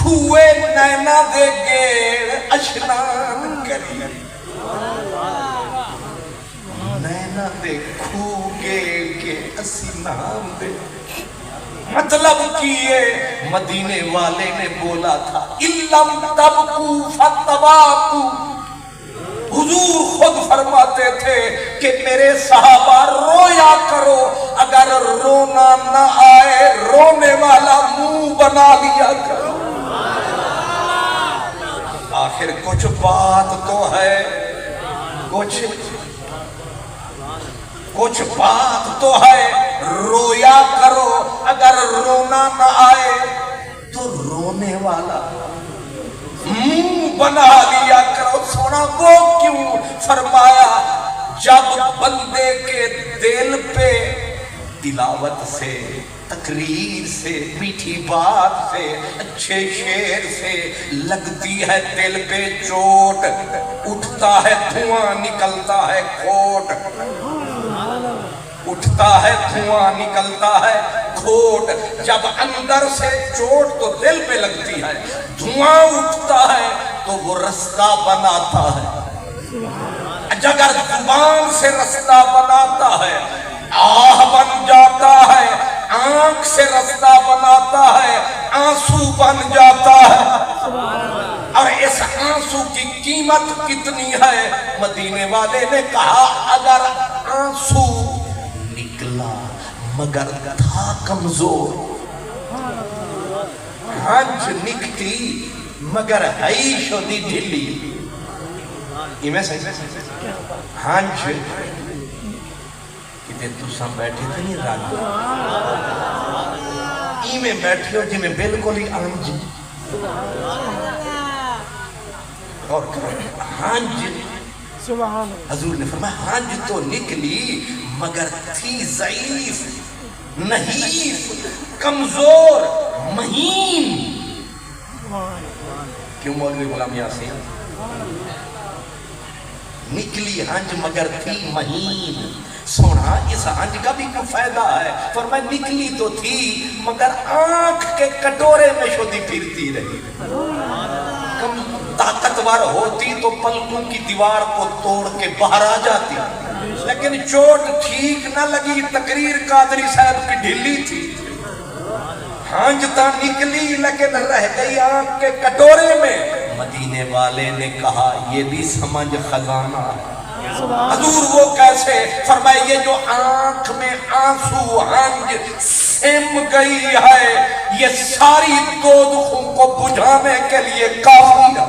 کھوئے نینا دے گیڑ اشنان کری نینا دے کھو گیڑ کے اسنان دے مطلب کیے مدینے والے نے بولا تھا اِلَّمْ تَبْقُوا فَاتَّبَاقُوا حضور خود فرماتے تھے کہ میرے صحابہ رویا کرو اگر رونا نہ آئے رونے والا منہ بنا لیا کرو آخر کچھ بات تو ہے کچھ بات تو ہے رویا کرو اگر رونا نہ آئے تو رونے والا منہ بنا لیا کرو سونا وہ کیوں فرمایا جب بندے کے دل پہ تلاوت سے تقریر سے میٹھی بات سے اچھے شعر سے لگتی ہے دل پہ چوٹ اٹھتا ہے دھواں نکلتا ہے کھوٹ اٹھتا ہے دھواں نکلتا ہے کھوٹ جب اندر سے چوٹ تو دل پہ لگتی ہے دھواں اٹھتا ہے تو وہ رستہ بناتا ہے اگر زبان سے رستہ بناتا ہے آہ بن جاتا ہے آنکھ سے رستہ بناتا ہے آنسو بن جاتا ہے اور اس آنسو کی قیمت کتنی ہے مدینے والے نے کہا اگر آنسو نکلا مگر تھا کمزور ہنچ نکتی مگر ہائی شدی ڈھلی ہنچ کتے تُساں بیٹھے تھے نہیں رات میں بیٹھے ہو جی میں بالکل ہی آنج اور ہنج حضور نے فرمایا ہنج تو نکلی مگر تھی ضعیف نحیف کمزور مہین کیوں مولوی غلام یاسین نکلی ہنج مگر تھی مہین سونا اس ہنج کا بھی کوئی فائدہ ہے فرمایا نکلی تو تھی مگر آنکھ کے کٹورے میں شدی پھرتی رہی کم طاقتور ہوتی تو پلکوں کی دیوار کو توڑ کے باہر آ جاتی لیکن چوٹ ٹھیک نہ لگی تقریر قادری صاحب کی ڈھلی تھی ہنج تا نکلی لیکن رہ گئی آنکھ کے کٹورے میں مدینے والے نے کہا یہ بھی سمجھ خزانہ ہے حضور وہ کیسے فرمائے یہ جو آنکھ میں آنسو ہنج سم گئی ہے یہ ساری دودخوں کو بجھانے کے لیے کافی ہے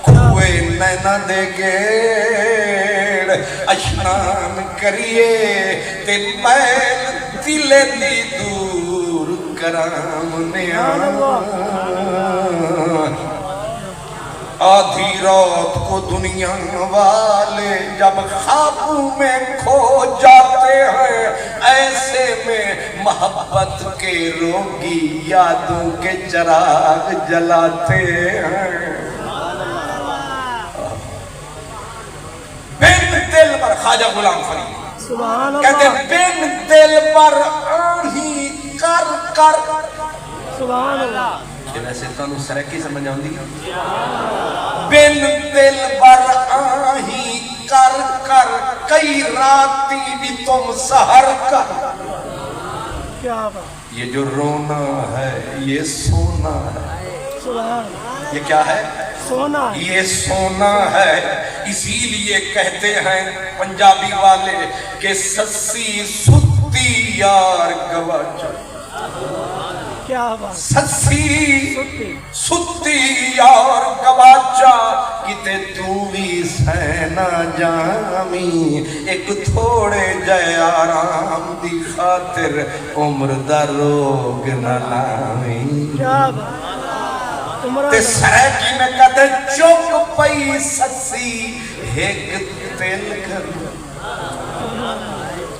کھوئے نینا دے گیڑ اشنان کریے تے میل دل دی دور کرام نیان آدھی رات کو دنیا والے جب خوابوں میں کھو جاتے ہیں ایسے میں محبت کے روگی یادوں کے چراغ جلاتے ہیں بن دل پر خواجہ غلام فرید کہتے ہیں بن دل پر آہی کر کر سبحان اللہ ویسے تانوں سرکی سمجھ آؤں دی بن دل بر آہی کر کر کئی راتی بھی تم سہر کر یہ جو رونا ہے یہ سونا ہے یہ کیا ہے سونا یہ سونا ہے اسی لیے کہتے ہیں پنجابی والے کہ سسی ستی یار گواچا سسی ستی یار گواچا کتے تو بھی سینا جامی ایک تھوڑے جے آرام دی خاطر عمر دا روگ نہ لامی تے سرکی میں کہتے چک پئی سسی ایک تل کر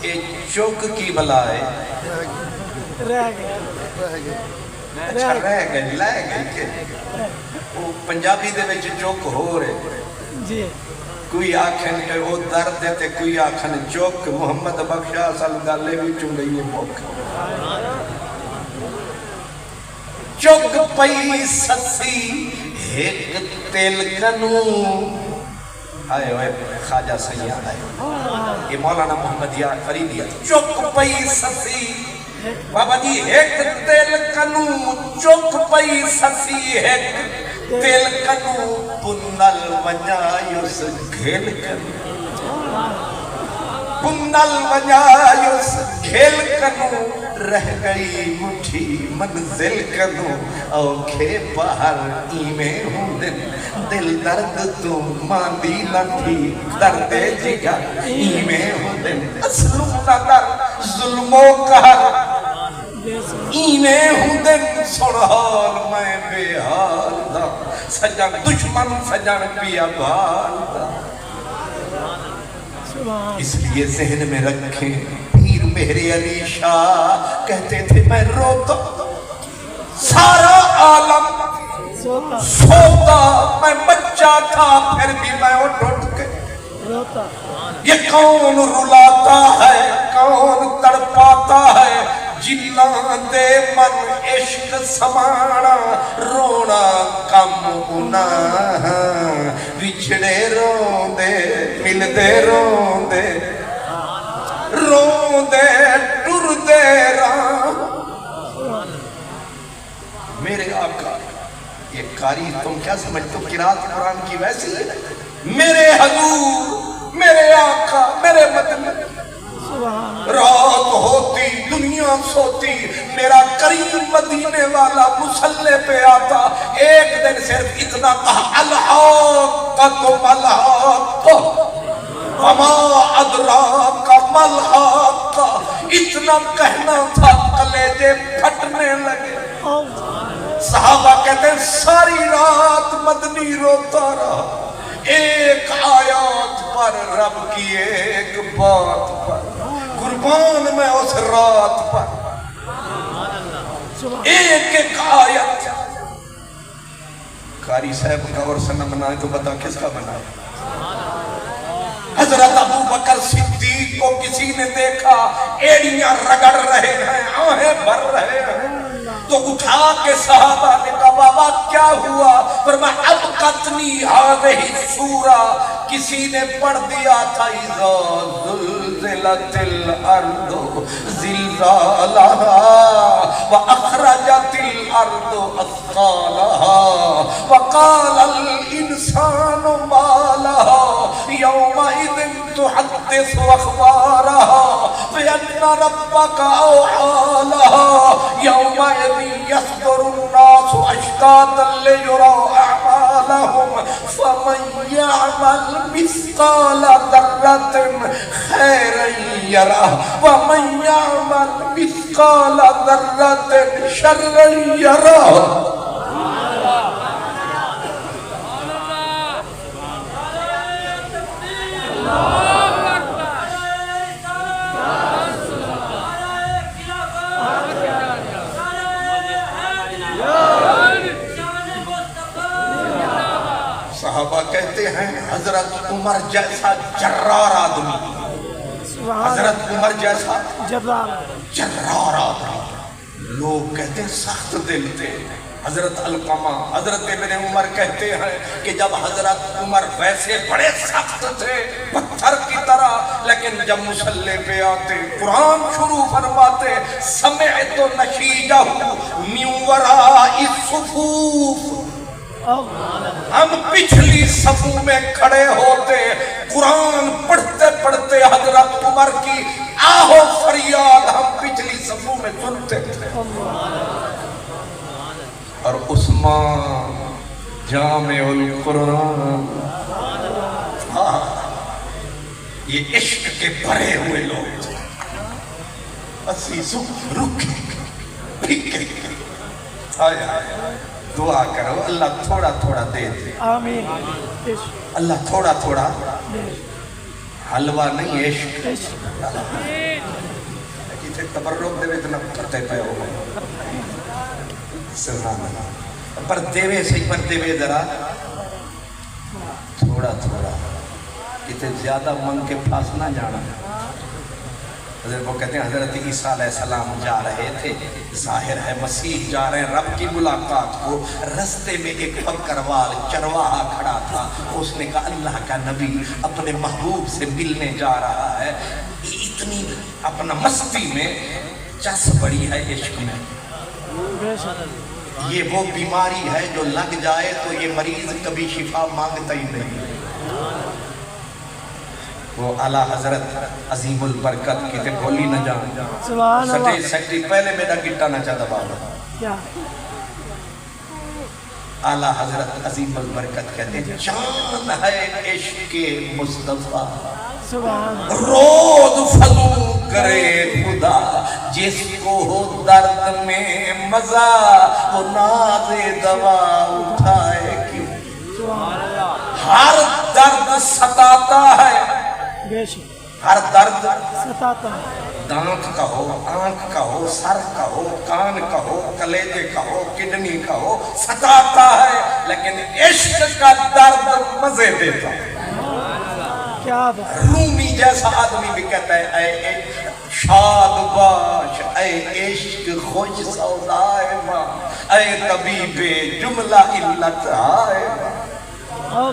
ایک چک کی بلائے رہ گئی لائے گئی وہ پنجابی دے وچ چوک ہو رہے کوئی آکھن کہ وہ درد ہے کوئی آکھن چوک محمد بخشا سال گالے بھی چنگئی ہے موک چک پئی سسی ایک تلکنو آئے ہوئے خواجہ سیاد آئے یہ مولانا محمد یار فریدی ہے چک پئی سسی بابا جی ایک تلکنو چک پئی سسی ایک تلکنو پنل ونجایوس گھیل کنو پنل ونجایوس گھیل کنو رہ گئی مٹھی منزل کنو اوکھے باہر ایمیں ہوں دل درد تو ماندی لنٹھی درد جگر ایمیں ہوں اسلم نظر ظلموں کا ایمیں ہوں سڑھال میں بے حال دا سجن دشمن سجن پیا بھال دا اس لیے ذہن میں رکھیں پیر مہر علی شاہ کہتے تھے میں روتا سارا عالم سوتا میں بچہ تھا پھر بھی میں اٹھ کے یہ کون رلاتا ہے کون تڑپاتا ہے جنان دے من عشق سمانا رونا کم ہونا بچھڑے رون دے مل دے رون دے رون دے ٹر دے رام میرے آقا یہ قاری تم کیا سمجھتے ہو قرآت قرآن کی ویسی ہے میرے حضور میرے آقا میرے مدنی رات ہوتی دنیا سوتی میرا کریم مدینے والا مسلح پہ آتا ایک دن صرف اتنا کہا الحاق ملحاق وما ادراک ملحاق اتنا کہنا تھا کلیجے پھٹنے لگے صحابہ کہتے ہیں ساری رات مدنی روتا رہا ایک آیات پر رب کی ایک بات پر قربان میں اس رات پر ایک ایک آیت قاری صاحب کا اور سنہ بنائے تو بتا کس کا بنائے حضرت ابو بکر صدیق کو کسی نے دیکھا ایڑیاں رگڑ رہے ہیں آہیں بھر رہے ہیں تو اٹھا کے صحابہ نے کہا بابا کیا ہوا فرمایا اب قتنی ہذہی سورہ کسی نے پڑھ دیا تھا اذا زلزلت الارض زلزالہا واخرجت الارض اثقالہا وقال الانسان ما لہا یومئذ تحدث اخبارہا بأن ربک اوحی لہا یومئذ يصدر الناس اشتاتا ليروا اعمالهم فمن يعمل مثقال ذرة خيرا يره ومن يعمل مثقال ذرة شرا يره صحابہ کہتے ہیں حضرت عمر جیسا جرار آدمی حضرت عمر جیسا جرار آدمی لوگ کہتے ہیں سخت دل تھے حضرت علقمہ حضرت ابن عمر کہتے ہیں کہ جب حضرت عمر ویسے بڑے سخت تھے پتھر کی طرح لیکن جب مصلی پہ آتے قرآن شروع فرماتے سمعت نشیجہ من وراء الصفوف ہم پچھلی صفوں میں کھڑے ہوتے قرآن پڑھتے پڑھتے حضرت عمر کی آہو فریاد ہم پچھلی صفوں میں سنتے تھے اور عثمان جامع القرآن یہ عشق کے بھرے ہوئے لوگ تھے عزیزوں رکے پھکے آیا دعا کرو اللہ تھوڑا تھوڑا دے دے آمین اللہ تھوڑا تھوڑا حلوہ نہیں عشق کسی تبرک دے اتنا کرتے پہ ہو سبحان اللہ پر دیوے سے پر دیوے ذرا تھوڑا تھوڑا اتنے زیادہ من کے پاس نہ جانا حضرت وہ کہتے ہیں حضرت عیسیٰ علیہ السلام جا رہے تھے، ظاہر ہے مسیح جا رہے ہیں رب کی ملاقات کو، رستے میں ایک بکروال چرواہا کھڑا تھا، اس نے کہا اللہ کا نبی اپنے محبوب سے ملنے جا رہا ہے، اتنی اپنا مستی میں چس پڑی ہے عشق میں، یہ وہ بیماری ہے جو لگ جائے تو یہ مریض کبھی شفا مانگتا ہی نہیں۔ وہ اعلیٰ حضرت عظیم البرکت کی تے بولی نہ جان سٹی پہلے میرا گٹا نہ چاہتا بابا، اعلیٰ حضرت عظیم البرکت کہتے ہیں جان ہے عشق مصطفیٰ رود فضو کرے خدا، جس کو ہو درد میں مزہ وہ ناز دوا اٹھائے کیوں، ہر درد ستاتا ہے، ہر درد ستاتا ہے، دانت کا ہو، آنکھ کا ہو، سر کا ہو، کان کا ہو، کلیجے کا ہو، کڈنی کا ہو، ستاتا ہے، لیکن عشق کا درد مزے دیتا ہے۔ رومی جیسا آدمی بھی کہتا ہے اے شاد باش اے عشق خوش سودائے ماں، اے طبیب جملہ علت آئے ماں،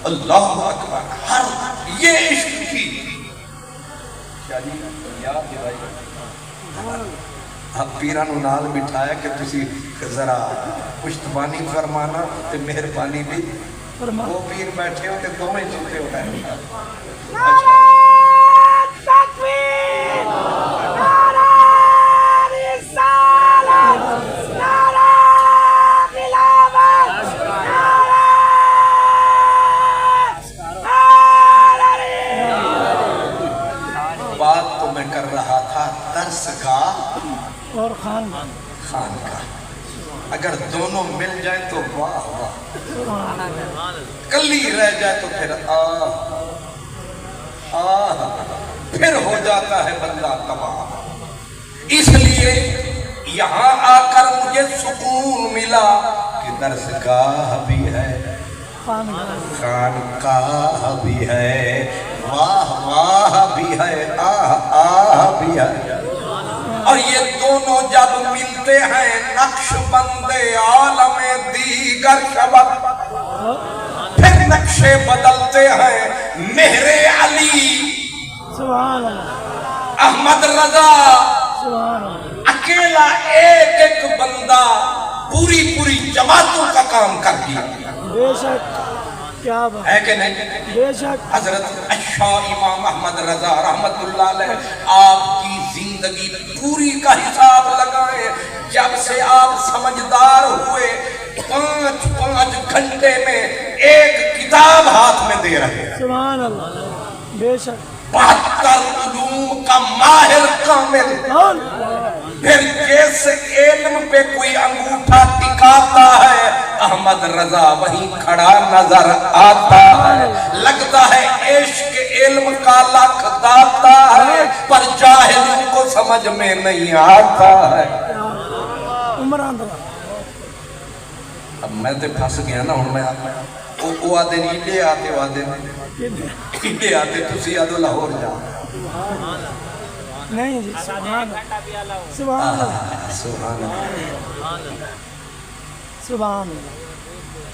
اللہ اکبر، ہر یہ عشق کی اب پیرانو نال بٹھایا کہ تسی ذرا پشتبانی فرمانا تے مہربانی بھی، وہ پیر بیٹھے ہو تے دو میں چکتے ہو گئے۔ نعرہ تکبیر، نعرہ رسالت، نعرہ خلافت، نعرہ بات تو میں کر رہا تھا درس کا اور خان کا، اگر دونوں مل جائیں تو واہ واہ، کلی رہ جائے تو پھر پھر ہو جاتا ہے بندہ تباہ۔ اس لیے یہاں آ کر مجھے سکون ملا کہ درس گاہ بھی ہے، خانقاہ بھی ہے، واہ واہ بھی ہے، آہ آہ بھی ہے، اور یہ دونوں جب ملتے ہیں نقش بندے عالم دیگر شبق، پھر نقشے بدلتے ہیں مہر علی، احمد رضا، اکیلا ایک ایک بندہ پوری جماعتوں کا کام کر دیا، بے شک کیا بات ہے کہ نہیں؟ بے شک حضرت اشاہ امام احمد رضا رحمت اللہ علیہ آپ کی زندگی پوری کا حساب لگائیں، جب سے آپ سمجھدار ہوئے 5 گھنٹے میں ایک کتاب ہاتھ میں دے رہے ہیں، سبحان اللہ، بے شک 72 علوم کا ماہر کامل، پھر جس علم پہ کوئی انگوٹھا ٹکاتا ہے احمد رضا وہیں کھڑا نظر آتا ہے، لگتا ہے عشق علم کا لکھ داتا ہے، پر جاہلوں کو سمجھ میں نہیں آتا ہے۔ اب میں تے پھنس گیا نا، ہوں میں وہ آدھے نیلے آتے نیلے آتے تسی آدھو لاہور جا نہیں جی، سبحان اللہ سبحان اللہ سبحان اللہ۔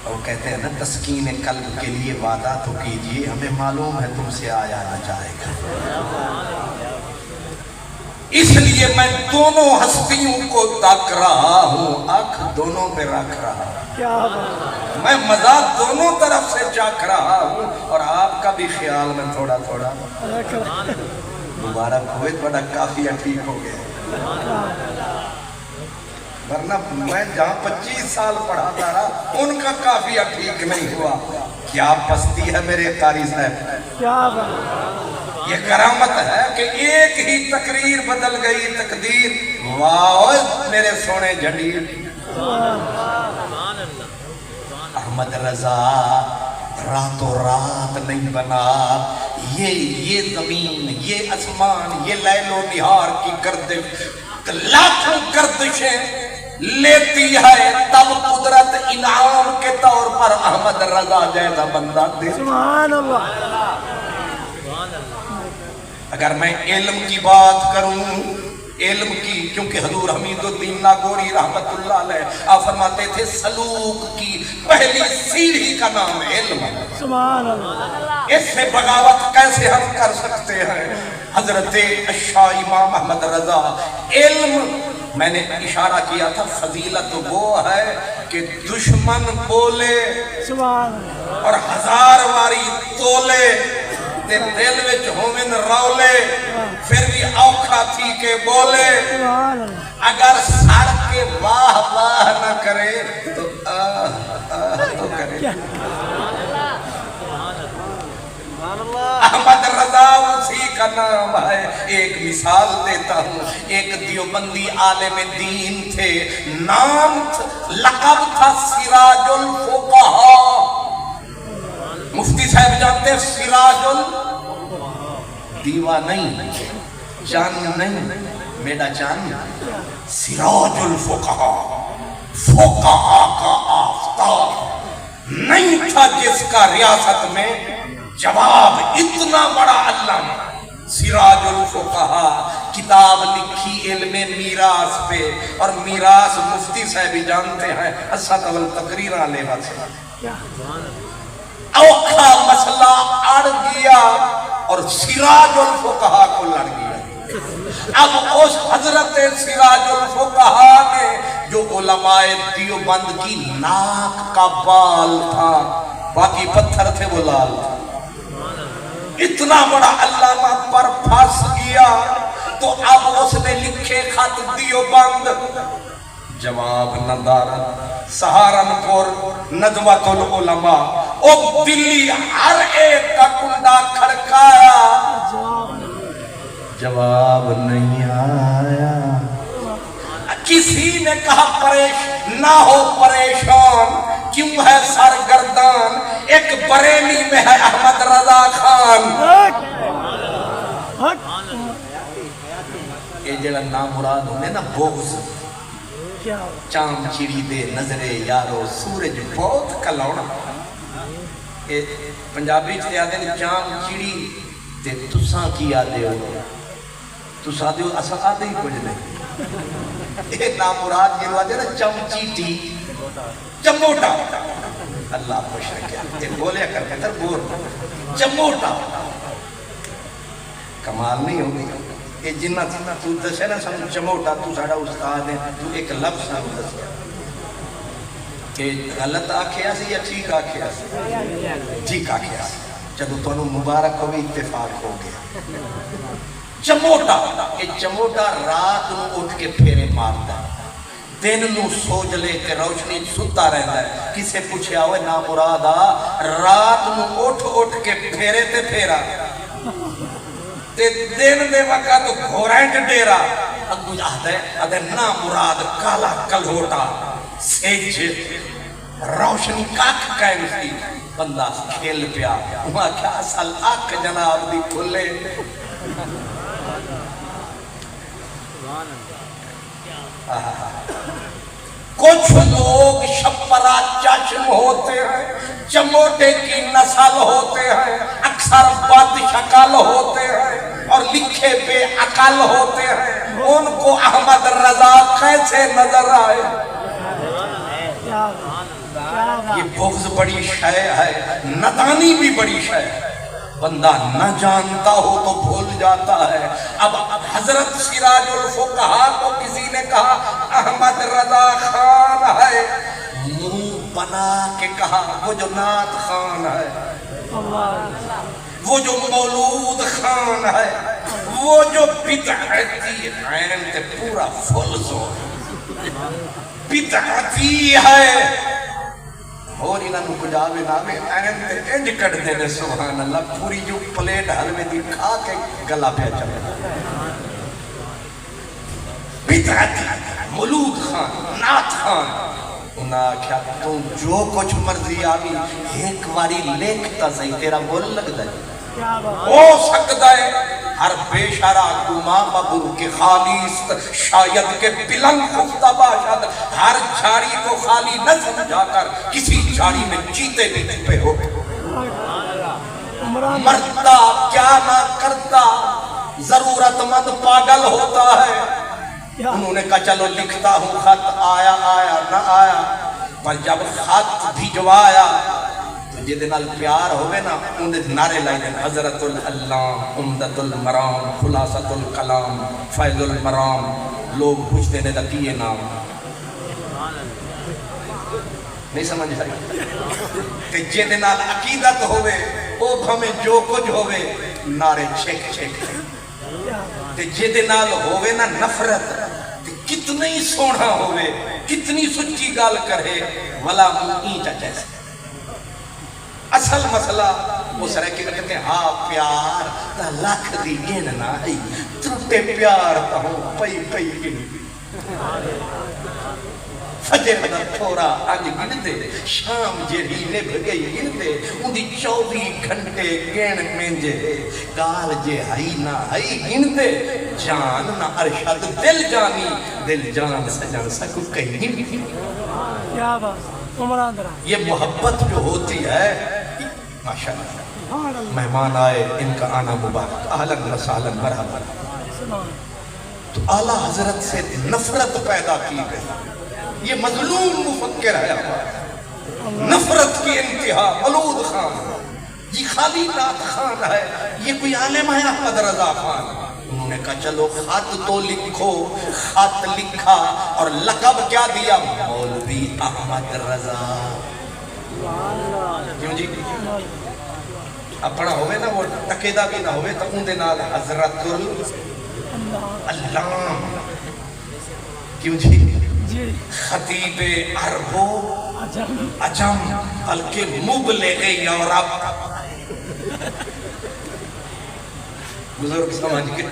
وہ کہتے ہیں نا تسکین قلب کے لیے وعدہ تو کیجئے، ہمیں معلوم ہے تم سے آیا نہ جائے گا، اس لیے میں دونوں ہستیوں کو تک رہا ہوں، آنکھ دونوں پہ رکھ رہا ہوں، میں مزہ دونوں طرف سے چاک رہا ہوں، اور آپ کا بھی خیال میں تھوڑا تھوڑا مبارک ہوئے، بڑا کافیہ ٹھیک ہو گیا، ورنہ میں جہاں 25 سال پڑھاتا رہا ان کا کافیہ ٹھیک نہیں ہوا۔ کیا پستی ہے میرے قاری صاحب، یہ کرامت ہے کہ ایک ہی تقریر بدل گئی تقدیر، واہ میرے سونے جھنڈیر۔ احمد رضا راتوں رات نہیں بنا، یہ زمین، یہ اسمان، یہ لیل و نہار کی گردش لاکھوں گردشیں لیتی ہے، تب قدرت انعام کے طور پر احمد رضا جیسا بندہ دے۔ سبحان اللہ، اگر میں علم کی بات کروں، علم کی، کیونکہ حضور حمید الدین ناگوری رحمت اللہ علیہ آپ فرماتے تھے سلوک کی پہلی سیڑھی کا نام علم ہے۔ سبحان اللہ۔ اس سے بغاوت کیسے ہم کر سکتے ہیں؟ حضرت شاہ امام احمد رضا، علم، میں نے اشارہ کیا تھا، فضیلت وہ ہے کہ دشمن بولے اور ہزار واری تولے تے دل وچ ہومن رولے پھر بھی اوکھا تھی کہ بولے، اگر سڑ کے واہ واہ نہ کرے تو تو کرے۔ احمد رضا اسی کا نام ہے۔ ایک مثال دیتا ہوں، ایک دیوبندی عالم دین تھے، نام لقب تھا سراج الفقہاء۔ مفتی صاحب جانتے ہیں سراج دیوا نہیں، چاند نہیں، میرا چاند، سراج الفقہاء، فقہاء کا آفتاب نہیں تھا جس کا ریاست میں جواب اتنا بڑا علامہ۔ سراج الفقہاء کتاب لکھی علم میراث پہ، اور میراث مفتی صاحب جانتے ہیں اسد والتقریر علیہ وسلم۔ اوکھا مسئلہ اڑ گیا اور سراج الفقہاء کو لڑ گیا۔ اب اس حضرت سراج الفقہاء نے جو علماء دیوبند کی ناک کا بال تھا، باقی پتھر تھے وہ لال تھا، اتنا بڑا علامہ پر پھنس گیا، تو اب اس نے لکھے خط دیوبند، جواب ندارت، سہارنپور، ندوۃ العلماء، او دلی ہر ایک کا کنڈا کھڑکایا، جواب نہیں آیا۔ کسی نے کہا نہ ہو پریشان، کیوں ہے سرگردان، ایک بریلی میں ہے احمد رضا خان۔ یہ جڑا نامراد ہونے نا بغض، چاند چڑی دے نظرے یارو سورج بہت کلاؤنا، پنجابی چھتے آدھے چاند چڑی تے تساں کی آدھے ہو، تساں آدھے ہو اساں آدھے ہی کچھ نہیں۔ اے نامراد یہ آدھے نا چمچیٹی، چموٹا، اللہ خوش رکھیا، تے بولے کر کے تر بور چموٹا، کمال نہیں ہوگی۔ کہ جنہ تو دسے نا سمجھ چموٹا، تو ساڑا استاد ہے، تو ایک لفظ نہ دسے کہ غلط آکھیا سی یا ٹھیک آکھیا سی؟ ٹھیک آکھیا سی، جدو تو انہوں مبارک ہوئی اتفاق ہو گیا۔ چموٹا، کہ چموٹا رات نو اٹھ کے پھیرے مارتا ہے، دن نو سوج لے کے روشنی ستا رہتا ہے۔ کسے پوچھے آوے نامرادا رات نو اٹھ کے پھیرے تے پھیرا تے دن دے وقت گھورینٹ ڈیرا، اگو آدھے نامراد کالا کلھوٹا سیج روشنی کاک قائم سی، بندہ کھیل پیا، وہاں کیا اصل آکھ جناب دی کھلے۔ کچھ لوگ شپرا چشم ہوتے ہیں، چموٹے کی نسل ہوتے ہیں، اکثر بد شکل ہوتے ہیں اور لکھے بے عقل ہوتے ہیں، ان کو احمد رضا کیسے نظر آئے؟ یہ بغض بڑی شے ہے، ندانی بھی بڑی شے ہے، بندہ نہ جانتا ہو تو بھول جاتا ہے۔ اب حضرت سراج الفقہاء کو کسی نے کہا احمد رضا خان ہے، منہ بنا کے کہا وہ جو نعت خان ہے، وہ جو مولود خان ہے، وہ جو بدعتی عین تے پورا فل زور بدعتی ہے، اور انہوں کجاوے نامے این تے انج کٹ دینے سبحان اللہ، پوری جو پلیٹ حلوے دی کھا کے گلا پہ چلے۔ بدعتی مولود خان، نعت خان، انہاں کیا تو جو کچھ مرضی آگی ایک واری لیکھتا صحیح تیرا بول لگ دائی ہو سکتا ہے۔ ہر بے شرع گما مبر کے خالیست شاید کے بلند خفتہ باشد، ہر جھاڑی کو خالی نہ سمجھا کر کسی جھاڑی میں چیتے بھی چھپے ہو، مرتا کیا نہ کرتا ضرورت مند پاگل ہوتا ہے. انہوں نے کہا چلو لکھتا ہوں خط, آیا نہ آیا, پر جب خط بھجوایا تو جدے نال پیار ہوئے نا انہیں نعرے لائے دیں حضرت العلام, عمدت المرام, خلاصت الکلام, فیض المرام. لوگ پوچھتے نے دا کیے نام نہیں سمجھ آئی کہ جدے نال عقیدت ہوئے او بھمیں جو کچھ ہوئے نعرے چھک چھک تے جدے نال ہوئے نا نفرت تے کتنی سونا ہوئے کتنی سچی گال کرے ولا مئی چاچے سے. اصل مسئلہ وہ سرے کے کہتے ہیں ہاں پیار تا لاکھ دی گن نہ ہے ترٹے پیار تا ہوں پئی پئی گن فجر دا تھوڑا آج گن دے شام جیڑی نبھ گئی گن دے ان دی 24 گھنٹے گن منجے گال جے ہائی نہ ہائی گن دے جان نہ ارشد دل جانی دل جان سجان سکو کہیں نہیں. کیا بات عمران درہ یہ محبت جو ہوتی ہے ماشاءاللہ. مہمان آئے ان کا آنا مبارک اہلاً رسالاً مرحبا. تو اعلیٰ حضرت سے نفرت پیدا کی گئی. یہ مظلوم مفکر ہے نفرت کی انتہا. ملود خان یہ خالی نات خان ہے, یہ کوئی عالم ہے احمد رضا خان. انہوں نے کہا چلو خط تو لکھو. خط لکھا اور لقب کیا دیا مولوی احمد رضا. کیوں جی اپنا ہوئے نا وہ تقیدہ بھی نہ ہوئے تو ان دے نال حضرت العلام. کیوں جی خطیب عرب و عجم بلکہ مبلغ یورپ. بزرگ سمجھ کے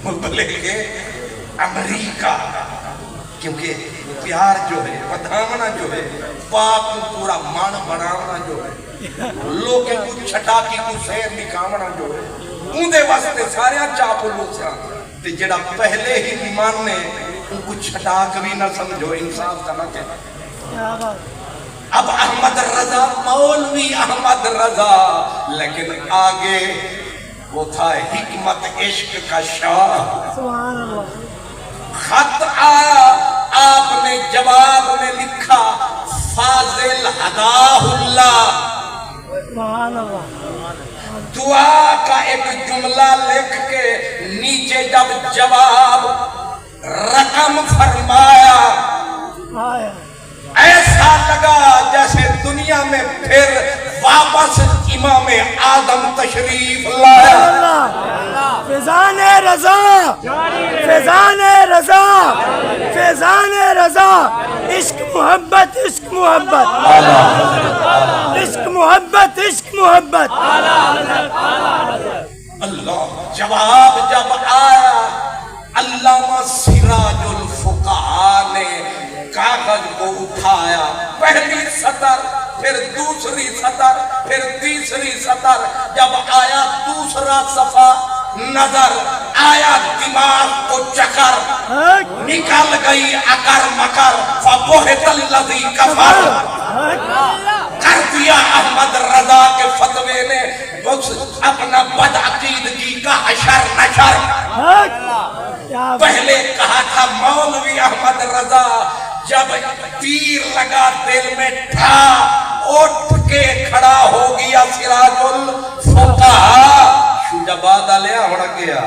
مبلغ امریکہ. کیونکہ پیار جو ہے پدھامنا جو ہے پاک پورا مان بڑھانا جو ہے لوگیں کو چھٹا کی کو سیر نکامنا جو ہے ان دے واسطے سارے چاپو لوسیاں تے جڑا پہلے ہی ماننے ان کو چھٹا کبھی نہ سمجھو انصاف کرنا چاہتے. اب احمد رضا مولوی احمد رضا لیکن آگے وہ تھا حکمت عشق کا شاہ. سبحان اللہ. خط آیا آپ نے جواب میں لکھا فاضل ہداہ اللہ. سبحان اللہ. دعا کا ایک جملہ لکھ کے نیچے جب جواب رقم فرمایا ایسا لگا جیسے دنیا میں پھر واپس امام آدم تشریف لایا. فیضان رضا فیضان رضا فیضان رضا. عشق محبت عشق محبت عشق محبت عشق محبت. اللہ جواب جب آیا علامہ سراج الفقہاء نے کاغذ کو اٹھایا. پہلی سطر پھر دوسری سطر پھر تیسری سطر. جب آیا دوسرا صفحہ نظر آیا دماغ کو چکر نکل گئی اکر مکر فبہت الذی کفر. کر دیا احمد رضا کے فتوے نے اپنا بدعقیدگی کا حشر نشر. پہلے کہا تھا مولوی احمد رضا جب تیر لگا دل میں تھا اٹھ کے کھڑا ہو گیا سراج الفقہاء. شجا باد آلیا ہونا گیا.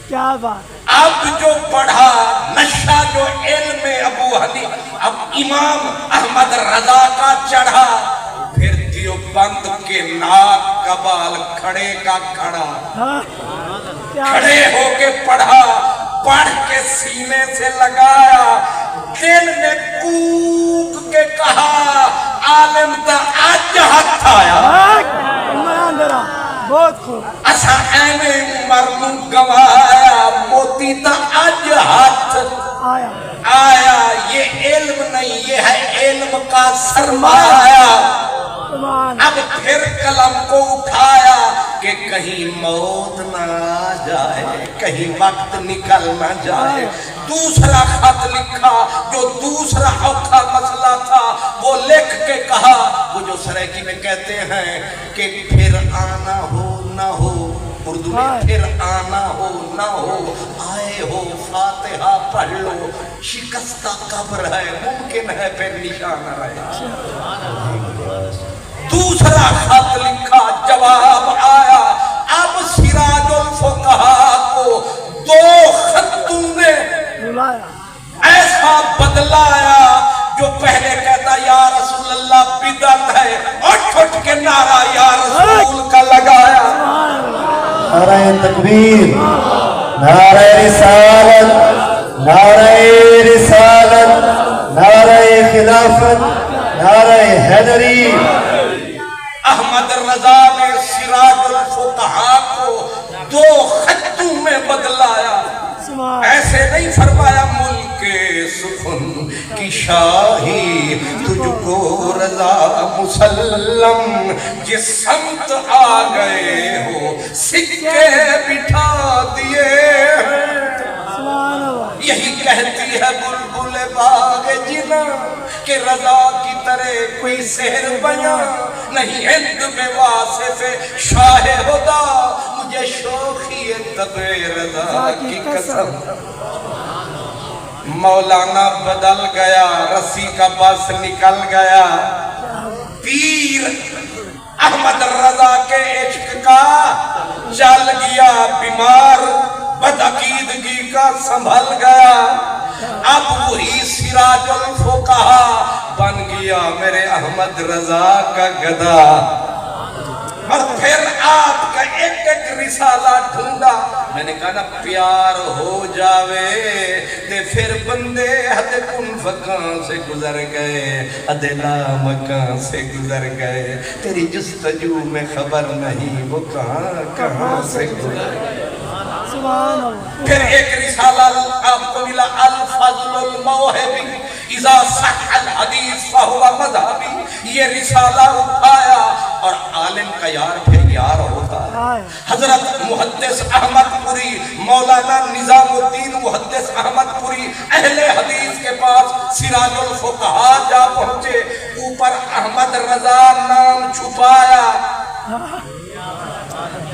کیا بات. اب جو پڑھا نشہ جو علم ابو حنیفہ اب امام احمد رضا کا چڑھا. پھر دیوبند کے ناک کا بال کھڑے کا کھڑا کھڑے ہو کے پڑھا. پڑھ کے سینے سے لگایا دل میں کوک کے کہا عالم تا آج ہاتھ آیا. بہت خوب. اسا اینے عمر نو گوایا موتی تا آج ہاتھ آیا. یہ علم نہیں یہ ہے علم کا سرمایہ. اب پھر قلم کو اٹھایا کہ کہیں موت نہ آ جائے کہیں وقت نکل نہ جائے. دوسرا خط لکھا جو دوسرا اوکھا مسئلہ تھا، وہ لکھ کے کہا، وہ جو سریکی میں کہتے ہیں کہ پھر آنا ہو نہ ہو، اردو میں پھر آنا ہو نہ ہو، آئے ہو فاتحہ پڑھ لو، شکستہ قبر ہے ممکن ہے پھر نشان رہے۔ دوسرا خط لکھا، جواب آیا، اب سراج الفقہا کو دو خطوں نے ایسا بدلایا، جو پہلے کہتا یا رسول اللہ بدعت ہے، اٹھ اٹھ کے نعرہ یا رسول کا لگایا۔ نعرہ تکبیر، نعرہ رسالت، نعرہ رسالت، نعرہ خلافت، نعرہ حیدری۔ احمد رضا نے سراج الفقہا کو دو خطوں میں بدلایا، ایسے نہیں فرمایا ملک سخن کی شاہی تجھ کو رضا مسلم، جس سمت آ گئے ہو سکے بٹھا دیے ہیں۔ یہی کہتی ہے بلبل باغ جنا کہ رضا کی طرح کوئی سحر بیاں نہیں، ہند میں واصف شاہ ہدا، مجھے شوخی تب رضا کی قسم۔ مولانا بدل گیا، رسی کا بس نکل گیا، پیر احمد رضا کے عشق کا چل گیا بیمار، بدعقیدگی کا سنبھل گیا، اب وہی سراج الفقہا بن گیا میرے احمد رضا کا گدا۔ اور پھر آپ کا ایک ایک رسالہ ڈھونڈا، میں نے کہا نا پیار ہو جاوے تے پھر بندے حد کن فکاں سے گزر گئے، حد لا مکان سے گزر گئے، تیری جستجو میں خبر نہیں وہ کہاں سے گزر گئے۔ پھر ایک رسالہ آپ کو ملا، الفضل الموہبی اذا صح الحدیث فہو مذہبی، یہ رسالہ اٹھایا، اور عالم کا یار پھر یار ہوتا ہے۔ حضرت محدث احمد پوری، مولانا نظام الدین محدث احمد پوری اہل حدیث کے پاس سراج الفقہا جا پہنچے، اوپر احمد رضا نام چھپایا،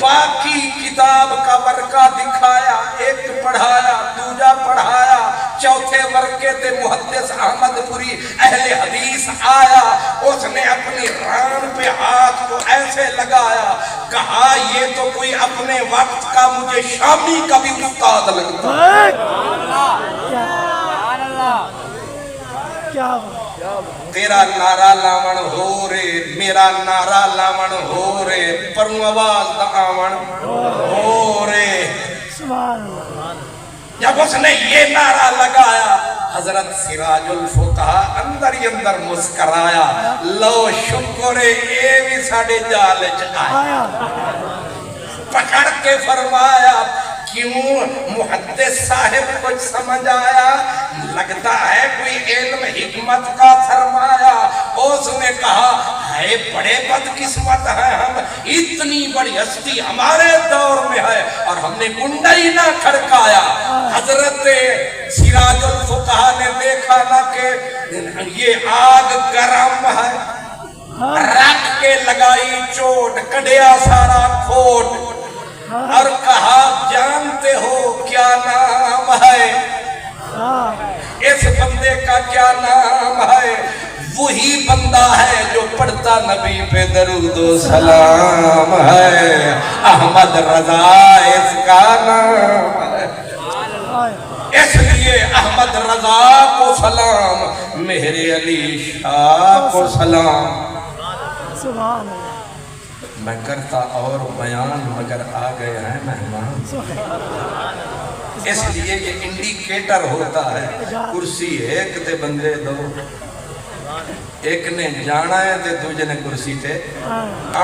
باقی کتاب کا ورقہ دکھایا، ایک پڑھایا، دوجا پڑھایا، چوتھے ورقے تے محدث احمد پوری اہل حدیث آیا، اس نے اپنی ران پہ ہاتھ کو ایسے لگایا، کہا یہ تو کوئی اپنے وقت کا مجھے شامی کا بھی استاد لگتا ہے۔ تیرا نعرہ لاون ہو رے، میرا نعرہ لاون ہو رے، پروں آواز دا آون ہو رے۔ جب اس نے یہ نعرہ لگایا، حضرت سراج الفقہا اندر ہی اندر مسکرایا، لو شکر اے بھی ساڑے جال آیا، پکڑ کے فرمایا، کیوں محدث صاحب کچھ سمجھ آیا؟ لگتا ہے کوئی علم حکمت کا سرمایہ۔ اس نے کہا ہے بڑے بدقسمت ہیں ہم، اتنی بڑی ہستی ہمارے دور میں ہے اور ہم نے کنڈا ہی نہ کھڑکایا۔ حضرت سراج الفقہا نے دیکھا نہ کہ یہ آگ گرم ہے، رکھ کے لگائی چوٹ، کڑیا سارا کھوٹ، اور کہا جانتے ہو کیا نام ہے اس بندے کا، کیا نام ہے؟ وہی بندہ ہے جو پڑھتا نبی پہ درود و سلام ہے، احمد رضا اس کا نام ہے۔ اس لیے احمد رضا کو سلام، مہر علی شاہ کو سلام۔ سبحان اللہ۔ میں کرتا اور بیان مگر آ گئے ہیں مہمان، اس لیے یہ انڈیکیٹر ہوتا ہے، کرسی ایک تے بندے دو، ایک نے جانا ہے تے دوجہ نے کرسی تے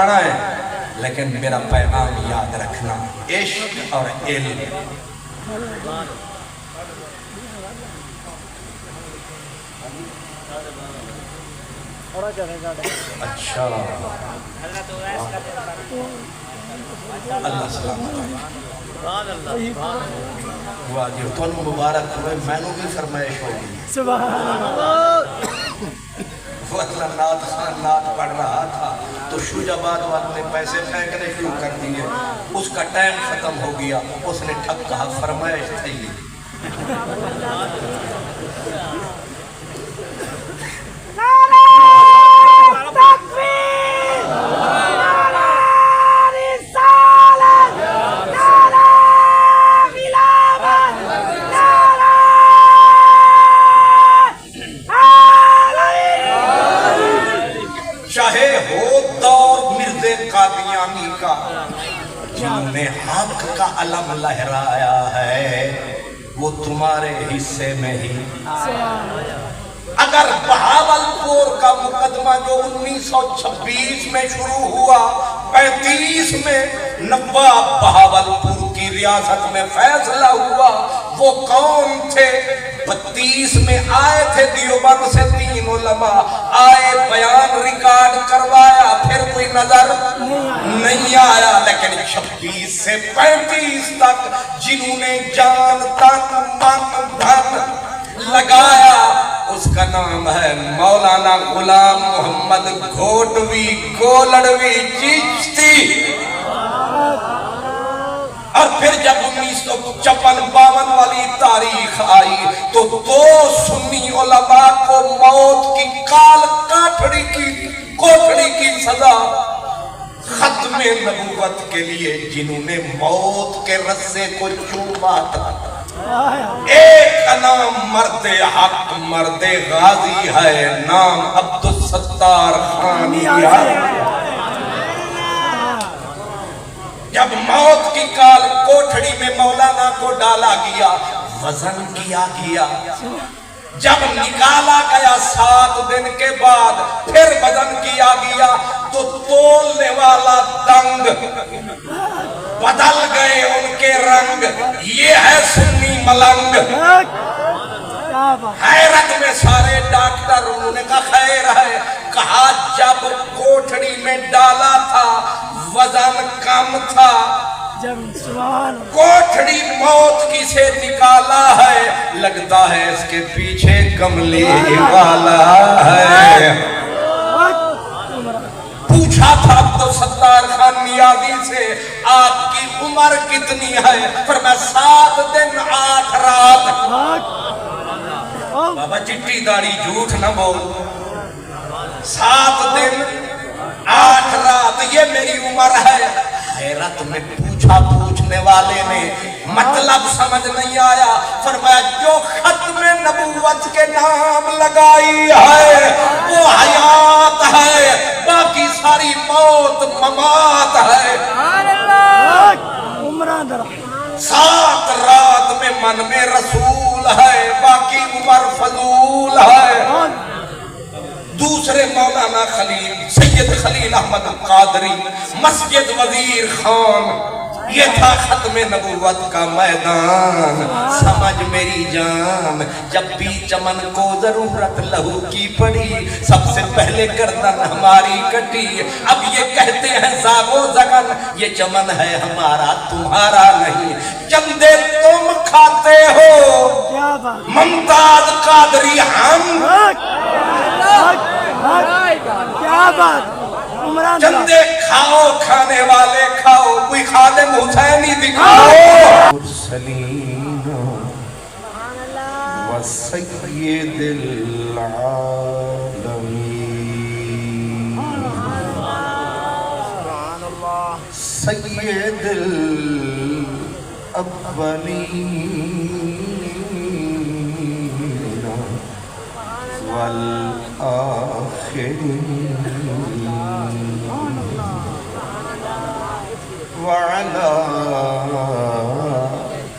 آنا ہے، لیکن میرا پیغام یاد رکھنا، عشق اور علم۔ اچھا اللہ سلام۔ واہ جی تو مبارک ہوئے میں نے بھی فرمائش ہوگی سبحان اللہ وہ اطلاع نات خان نات پڑھ رہا تھا تو شوجاباد والوں نے پیسے پھینکنے شروع کر دیے اس کا ٹائم ختم ہو گیا اس نے ٹھپ کہا فرمائش تھی چاہے ہو دور مرزے قادیانی کا جنہوں نے حق کا علم لہرایا ہے وہ تمہارے حصے میں ہی اگر بہاولپور کا مقدمہ جو 1926 میں شروع ہوا 35 میں نواب بہاولپور کی ریاست میں فیصلہ ہوا وہ کون تھے 32 میں آئے تھے دیوبند سے 3 علماء آئے بیان ریکارڈ کروایا پھر کوئی نظر نہیں آیا لیکن 26 سے 35 تک جنہوں نے جان تن من دھن لگایا اس کا نام ہے مولانا غلام محمد گھوٹوی گولڑوی چشتی اور پھر جب 1956-52 والی تاریخ آئی تو 2 سنی علماء کو موت کی کال کوٹڑی کی سزا ختم نبوت کے لیے جنہوں نے موت کے رسے کو چوما تھا ایک کا نام مرد حق مرد غازی ہے نام عبدالستار خانی ہے جب موت کی کال کوٹھڑی میں مولانا کو ڈالا گیا وزن کیا گیا جب نکالا گیا 7 دن کے بعد پھر وزن کیا گیا تو تولنے والا دنگ بدل گئے ان کے رنگ یہ ہے سنی ملنگ حیرت میں سارے ڈاکٹر انہوں نے کہا خیر ہے کہا جب کوٹھڑی میں ڈالا تھا وزن کم تھا کوٹھڑی موت کی سے نکالا ہے لگتا ہے اس کے پیچھے کملی والا ہے پوچھا تھا عبدالستار خان نیازی سے آپ کی عمر کتنی ہے فرمایا 7 دن 8 رات بابا چٹی داڑھی جھوٹ نہ بول 7 دن 8 رات یہ میری عمر ہے حیرت میں پوچھنے والے نے مطلب سمجھ نہیں آیا فرمایا جو ختم نبوت کے نام لگائی ہے وہ حیات ہے باقی ساری موت ممات ہے 7 رات میں من میں رسول ہے باقی عمر فضول ہے دوسرے مولانا خلیل سید خلیل احمد قادری مسجد وزیر خان یہ تھا ختم نبوت کا میدان سمجھ میری جان جب بھی چمن کو ضرورت لہو کی پڑی سب سے پہلے گردن ہماری کٹی اب یہ کہتے ہیں زاغو زغن یہ چمن ہے ہمارا تمہارا نہیں چندے تم کھاتے ہو ممتاز قادری ہم کیا بات چندے کھاؤ کھانے والے کھاؤ کوئی خادم حسینی دکھاؤ مرسلین و سید العالمین سید الاولین والآخرین وعلى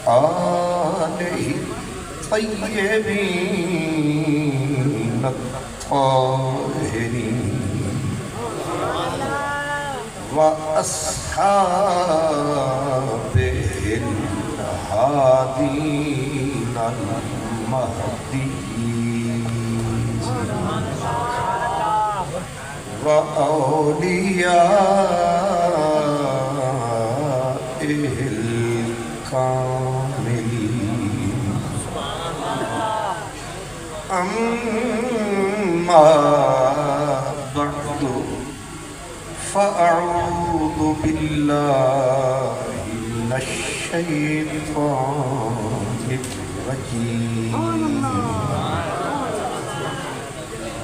آله الطيبين الطاهرين وأصحابه الهادين المهديين وأولياء الكاملين أما بعد فأعوذ بالله من الشيطان الرجيم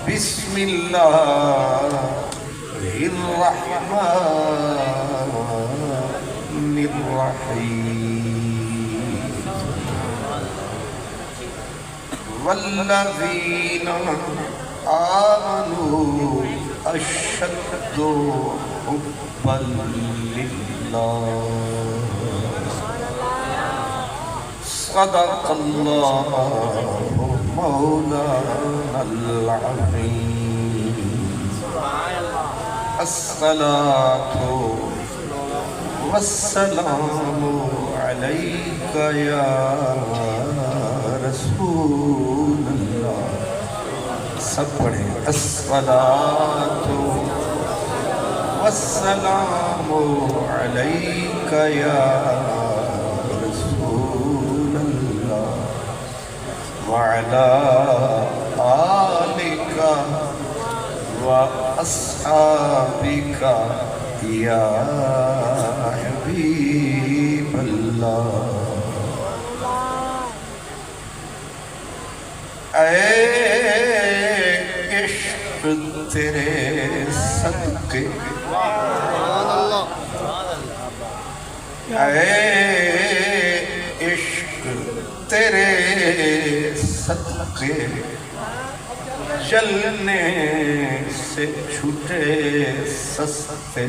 بسم الله الرحمن الرحيم والذين آمنوا أشد حبا لله صدق الله مولانا العظيم الصلاة والسلام عليك يا رسول الله سب پڑھیں الصلاة والسلام عليك يا رسول الله وعلى آلك وأصحابك يا حبيب الله اے عشق تیرے صدقے اے عشق تیرے صدقے جلنے سے چھوٹے سستے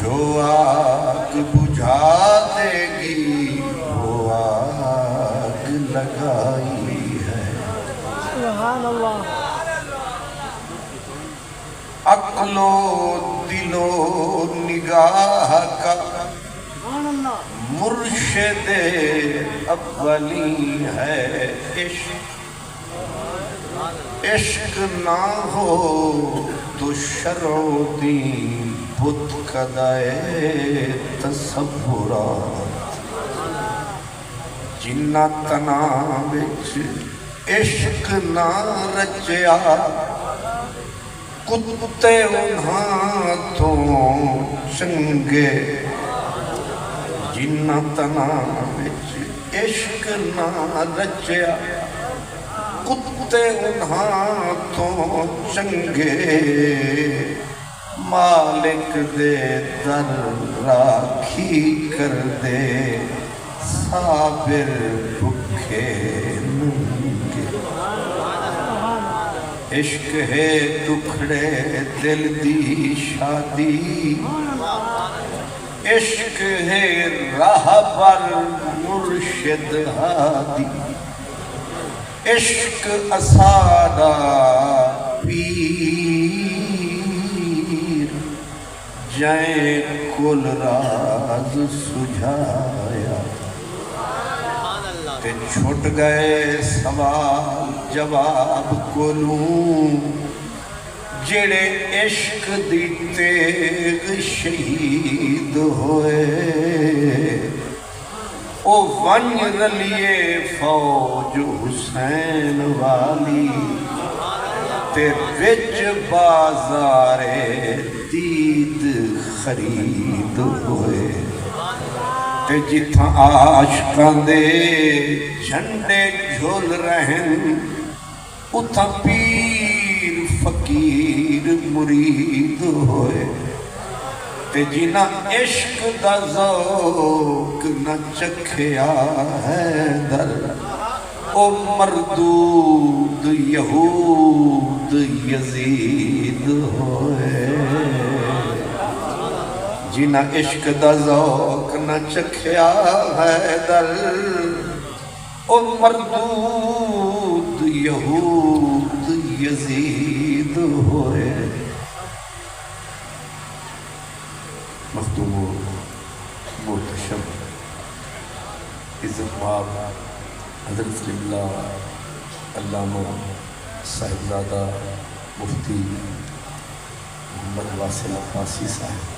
جو آگ بجھا دے گی وہ آگ لگائی ہے سبحان اللہ عقل و دل و نگاہ کا مرشد اولی ہے عشق عشق نہ ہو تو شرع و دین بت کدائے تصورات جنہ تنا بچ عشق نہ رچیا کتے انہاں تو چنگے جنہ تنا بچ عشق نہ رچیا کتے انہاں تو چنگے مالک دے در راکھی کر دے صابر بھکھے ننگے عشق ہے ٹکڑے دل دی شادی عشق ہے راہ پر مرشد ہادی عشق اسادہ پیر جائیں کل راز سجھایا تے چھوٹ گئے سوال جواب کولوں جڑے عشق دی تیغ شہید ہوئے او ون رلیے فوج حسین والی تے وچ بازار دید خرید ہوئے تے جتھاں عاشقاں دے جھنڈے جھول رہن اتھاں پیر فقیر مرید ہوئے تے جنہ عشق دا ذوق نہ چکھیا ہے در او مردود یہود یزید ہوئے جنہ عشق دا ذوق نہ چکھیا ہے در او مردود یہود یزید ہوئے مختوم و محتشم عزت باب حضرت صلی اللہ علامہ صاحبزادہ مفتی محمد واصل عباسی صاحب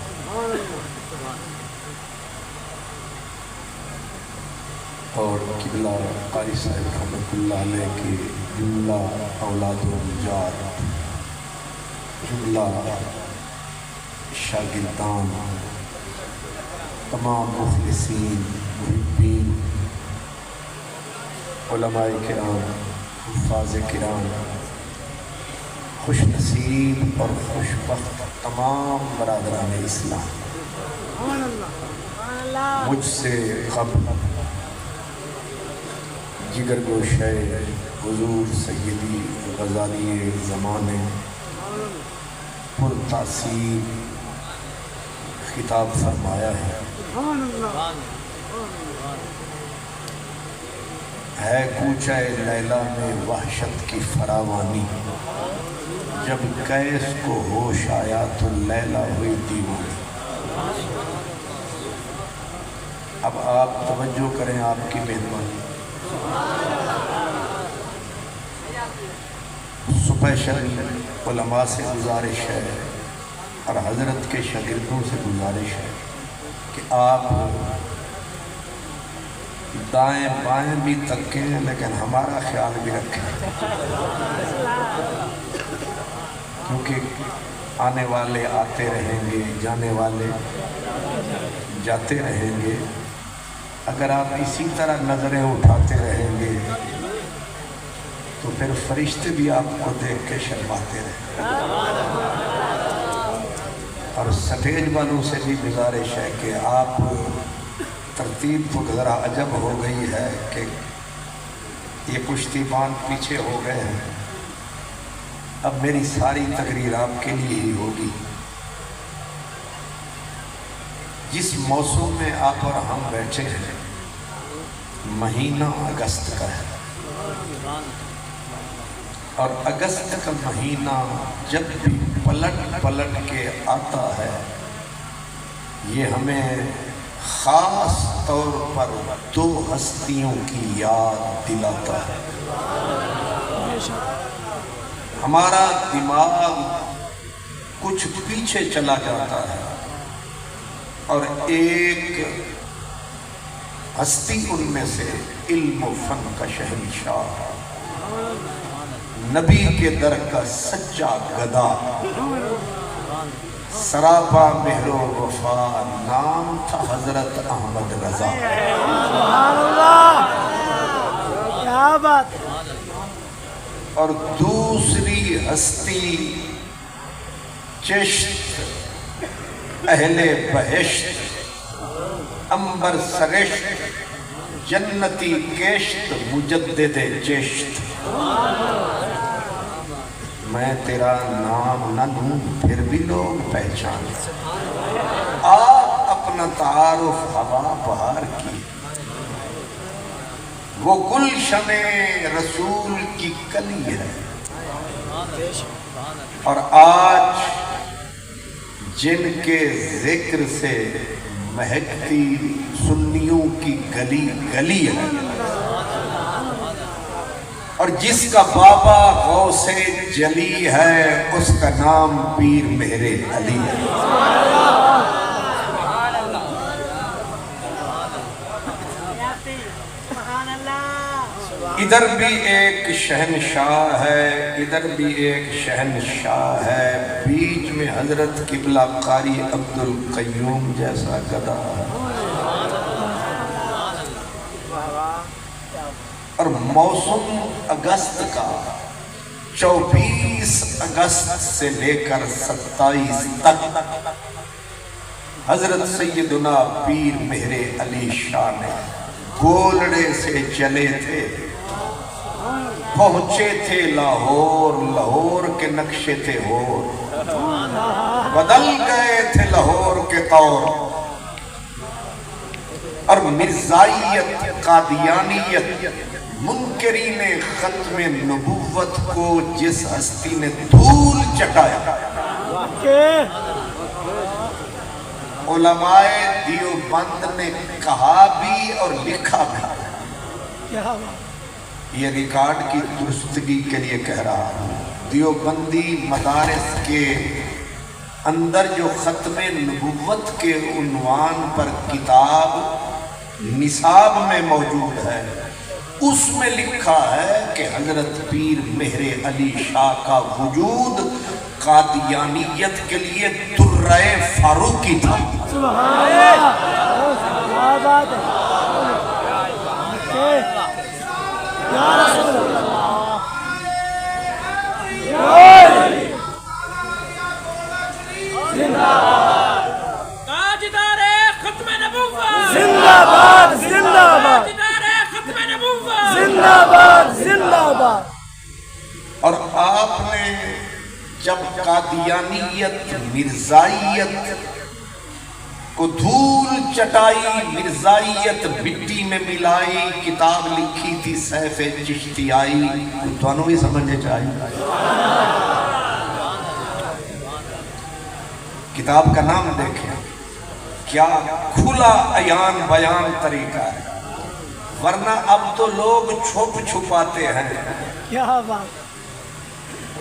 اور قبلہ قاری صاحب رحمۃ اللہ علیہ کے جملہ اولاد و نجات، جملہ شاگردان، تمام مخلصین، محبین، علماء کرام، حفاظ کرام، خوش نصیب اور خوش بخت تمام برادران اسلام، مجھ سے قبل جگر گوشہ حضور سیدی غزالی زمانے پر تاثیر خطاب فرمایا ہے کوچہ لیلا میں وحشت کی فراوانی، جب قیس کو ہوش آیا تو لیلا ہوئی دیوانی۔ اب آپ توجہ کریں، آپ کی مہربانی، اسپیشل علماء سے گزارش ہے اور حضرت کے شاگردوں سے گزارش ہے کہ آپ دائیں بائیں بھی تکیں لیکن ہمارا خیال بھی رکھیں، کیونکہ آنے والے آتے رہیں گے، جانے والے جاتے رہیں گے۔ اگر آپ اسی طرح نظریں اٹھاتے رہیں گے تو پھر فرشتے بھی آپ کو دیکھ کے شرماتے رہیں گے۔ اور سٹیج والوں سے بھی گزارش ہے کہ آپ ترتیب تو ذرا عجب ہو گئی ہے کہ یہ پشتی بان پیچھے ہو گئے ہیں، اب میری ساری تقریر آپ کے لیے ہی ہوگی۔ جس موسم میں آپ اور ہم بیٹھے ہیں مہینہ اگست کا ہے، اور اگست کا مہینہ جب بھی پلٹ کے آتا ہے یہ ہمیں خاص طور پر دو ہستیوں کی یاد دلاتا ہے۔ ہمارا دماغ کچھ پیچھے چلا جاتا ہے اور ایک ہستی ان میں سے علم و فن کا شہنشاہ، نبی کے در کا سچا گدا، سراپا مہر و وفا، نام تھا حضرت احمد رضا۔ سبحان اللہ، کیا بات۔ اور دوسری ہستی چشت، اہل بہشت، امبر سرشت، جنتی کیشت، مجدد چشت۔ میں تیرا نام نہ لوں پھر بھی لوگ پہچان، آپ اپنا تعارف ہوا بہار کی، وہ گلشن رسول کی کلی ہے۔ اور آج جن کے ذکر سے مہکتی سنیوں کی گلی گلی ہے، اور جس کا بابا غوث جلی ہے اس کا نام پیر مہر علی ہے۔ ادھر بھی ایک شہنشاہ ہے، ادھر بھی ایک شہنشاہ ہے، بیچ میں حضرت قبلہ قاری عبدالقیوم جیسا گدا ہے۔ اور موسم اگست کا 24 اگست سے لے کر 27 تک حضرت سیدنا پیر مہر علی شاہ نے گولڑے سے چلے تھے، پہنچے تھے لاہور، لاہور کے نقشے تھے ہور، بدل گئے تھے لاہور کے طور، اور مرزائیت، قادیانیت، منکرین ختم نبوت کو جس ہستی نے دھول چٹایا، علماء دیوبند نے کہا بھی اور لکھا بھی۔ یہ ریکارڈ کی درستگی کے لیے کہہ رہا ہوں، دیوبندی مدارس کے اندر جو ختم نبوت کے عنوان پر کتاب نصاب میں موجود ہے، اس میں لکھا ہے کہ حضرت پیر مہر علی شاہ کا وجود قادیانیت کے لیے درہ فاروقی تھا۔ سبحان اللہ، کیا بات ہے، یا رسول اللہ، تاجدار ختم نبوت، زندہ باد زندہ باد تاجدار ختم نبوت، زندہ باد زندہ باد۔ اور آپ نے جب قادیانیت مرزائیت کو دھول چٹائی، مرزائیت مٹی میں ملائی، کتاب لکھی تھی سیف چشتیائی، تو انہوں بھی سمجھے چاہیے۔ کتاب کا نام دیکھیں، کیا کھلا عیان بیان طریقہ ہے، ورنہ اب تو لوگ چھپ چھپاتے ہیں، کیا بات،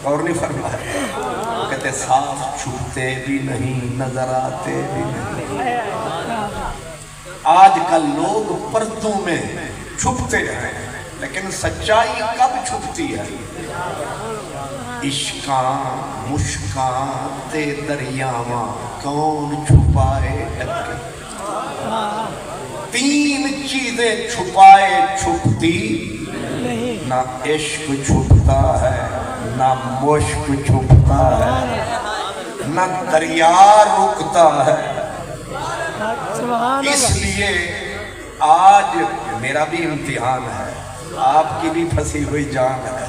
اور نہیں فرمایا، کہتے صاف چھپتے بھی نہیں، نظر آتے بھی نہیں۔ آج کل لوگ پردوں میں چھپتے ہیں، لیکن سچائی کب چھپتی ہے؟ عشقاں مشکاں تے دریاواں کون چھپائے اگے، تین چیزیں چھپائے چھپتی، نہ عشق چھپتا ہے، نہ مشک چھپتا ہے، نہ دریا رکتا ہے۔ سبحان اس اللہ، لیے آج میرا بھی امتحان ہے، آپ کی بھی پھنسی ہوئی جان ہے،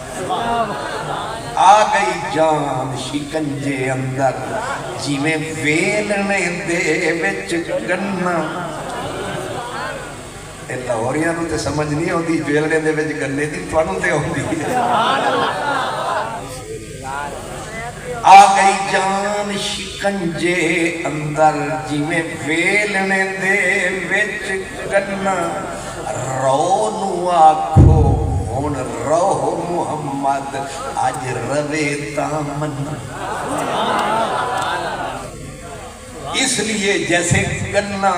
آ گئی جان شکنجے اندر، جی میں ویلنے دے وچ گنا۔ لاہوریاں نوں تے سمجھ نہیں آتی ویلنے دے وچ گنے دی، تانوں تے آتی ہے۔ آ گئی جان شکنجے اندر، جی میں ویلنے دے وچ گنا، رو نو آکھو ہن رو محمد، اج روے تامن۔ اس لیے جیسے گنا،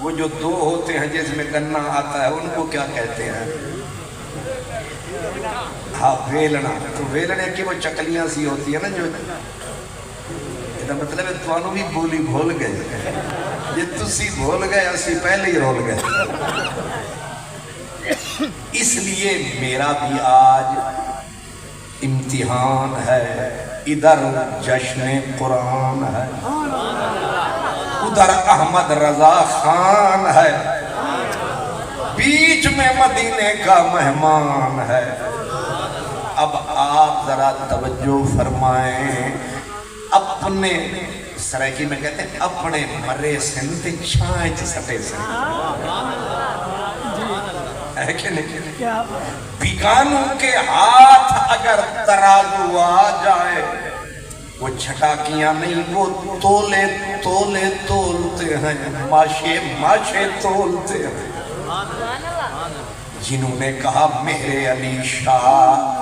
وہ جو دو ہوتے ہیں جس میں گنا آتا ہے ان کو کیا کہتے ہیں؟ ہاں ویلنا، تو ویلنے کی وہ چکلیاں سی ہوتی ہیں نا، جو یہ مطلب ہے تو بھی بولی بھول گئے، یہ تسی بھول گئے، اسی پہلے ہی رول گئے۔ اس لیے میرا بھی آج امتحان ہے، ادھر جشن قرآن ہے، ادھر احمد رضا خان ہے، بیچ میں مدینے کا مہمان ہے۔ اب آپ ذرا توجہ فرمائیں، اپنے سرائکی میں کہتے ہیں اپنے مرے سنتے چھائچ سٹے سن، ہے کہ نہیں؟ بیگانوں کے ہاتھ اگر ترازو آ جائے، وہ چھٹاکیاں نہیں، وہ تولے تولے تولتے ہیں، ماشے ماشے تولتے ہیں۔ جنہوں نے کہا مہر علی شاہ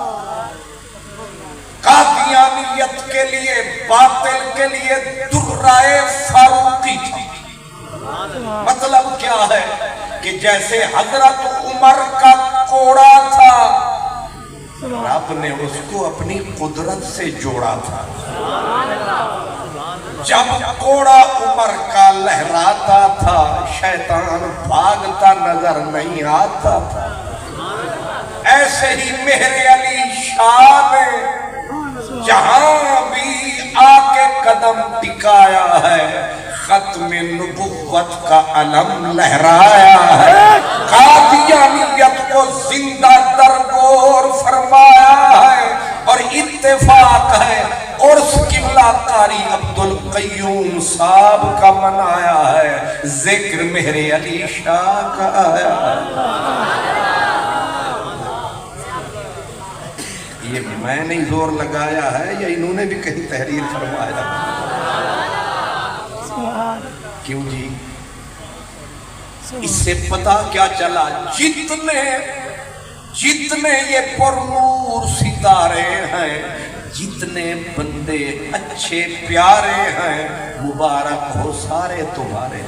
قادیانیت کے لیے، باطل کے لیے درہ فاروقی تھی، مطلب کیا ہے کہ جیسے حضرت عمر کا کوڑا تھا، رب نے اس کو اپنی قدرت سے جوڑا تھا۔ جب کوڑا عمر کا لہراتا تھا، شیطان بھاگتا نظر نہیں آتا تھا۔ ایسے ہی مہر علی شاہ نے جہاں بھی آ کے قدم ٹکایا ہے، ختم نبوت کا علم لہرایا ہے، قادیانیت کو زندہ درگور فرمایا ہے، اور اتفاق ہے عرس قبلہ قاری عبدالقیوم صاحب کا منایا ہے، ذکر مہر علی شاہ کا آیا ہے۔ یہ میں نے زور لگایا ہے یا انہوں نے بھی کہیں تحریر فرمایا؟ کیوں جی؟ اس سے پتہ کیا چلا، جتنے یہ پرنور ستارے ہیں، جتنے بندے اچھے پیارے ہیں، مبارک ہو سارے تمہارے۔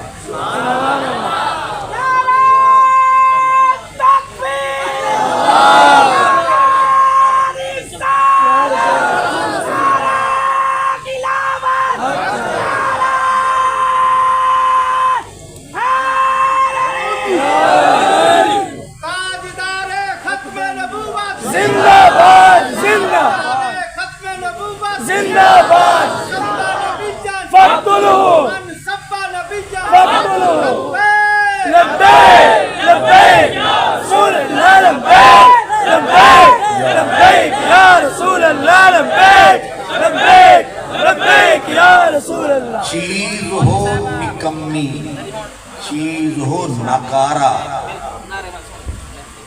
نکارا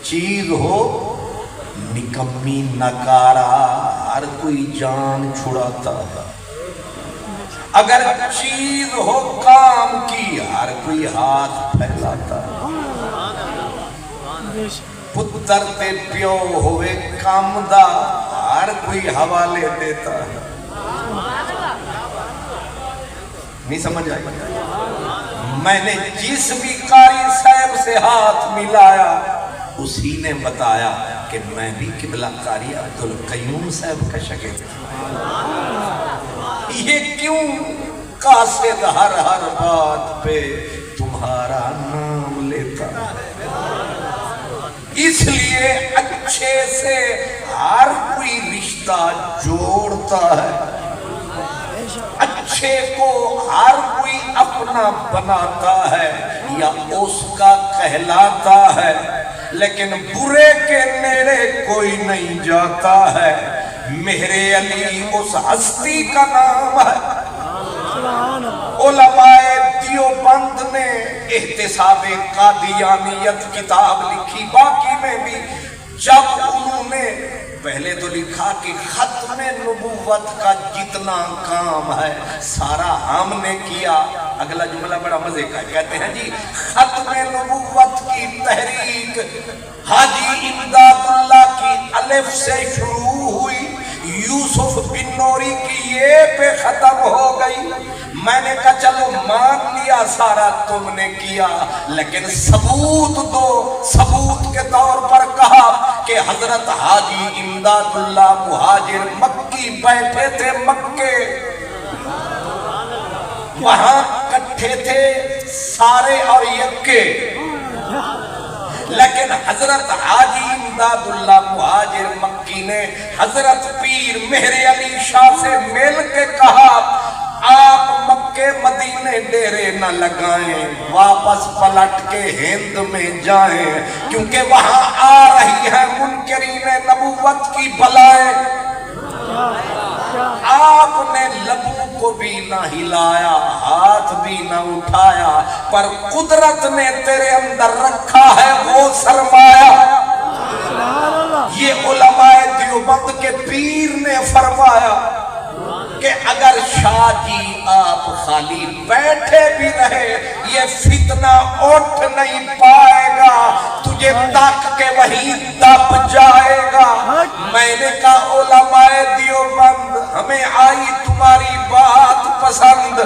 چیز ہو نکمی نکارا ہر کوئی جان چھڑاتا ہے اگر چیز ہو کام کی ہر کوئی ہاتھ پھیلاتا ہے پتر تے پیو ہوئے کام دا ہر کوئی حوالے دیتا ہے نہیں سمجھ آئی میں نے جس بھی قاری صاحب سے ہاتھ ملایا اسی نے بتایا کہ میں بھی قبلہ قاری عبدالقیوم صاحب کا شاگرد یہ کیوں قاصد ہر بات پہ تمہارا نام لیتا ہے اس لیے اچھے سے ہر کوئی رشتہ جوڑتا ہے اچھے کو ہر کوئی اپنا بناتا ہے یا اس کا کہلاتا ہے لیکن برے کے نیڑے کوئی نہیں جاتا ہے مہر علی اس ہستی کا نام ہے علماء دیوبند نے احتساب قادیانیت کتاب لکھی باقی میں بھی جب انہوں نے پہلے تو لکھا کہ ختم نبوت کا جتنا کام ہے سارا ہم نے کیا اگلا جملہ بڑا مزے کا کہتے ہیں جی ختم نبوت کی تحریک حاجی امداد اللہ کی الف سے شروع ہوئی یوسف بن نوری کی یہ پہ ختم ہو گئی میں نے کہا چلو مان لیا سارا تم نے کیا لیکن ثبوت دو ثبوت کے طور پر کہا کہ حضرت حاجی امداد اللہ مہاجر مکی بیٹھے تھے مکے وہاں کٹھے تھے سارے اور یکے لیکن حضرت حاجی امداد اللہ مہاجر مکی نے حضرت پیر مہر علی شاہ سے مل کے کہا آپ مکے مدینے ڈیرے نہ لگائیں واپس پلٹ کے ہند میں جائیں کیونکہ وہاں آ رہی ہے منکرین نبوت کی بلائیں آپ نے لبوں کو بھی نہ ہلایا ہاتھ بھی نہ اٹھایا پر قدرت نے تیرے اندر رکھا ہے وہ سرمایہ یہ علماء دیوبند کے پیر نے فرمایا کہ اگر شاہ جی آپ خالی بیٹھے بھی رہے یہ فتنہ اٹھ نہیں پائے گا تجھے تک کے وہیں دب جائے گا میں نے کہا علماء دیوبند ہمیں آئی تمہاری بات پسند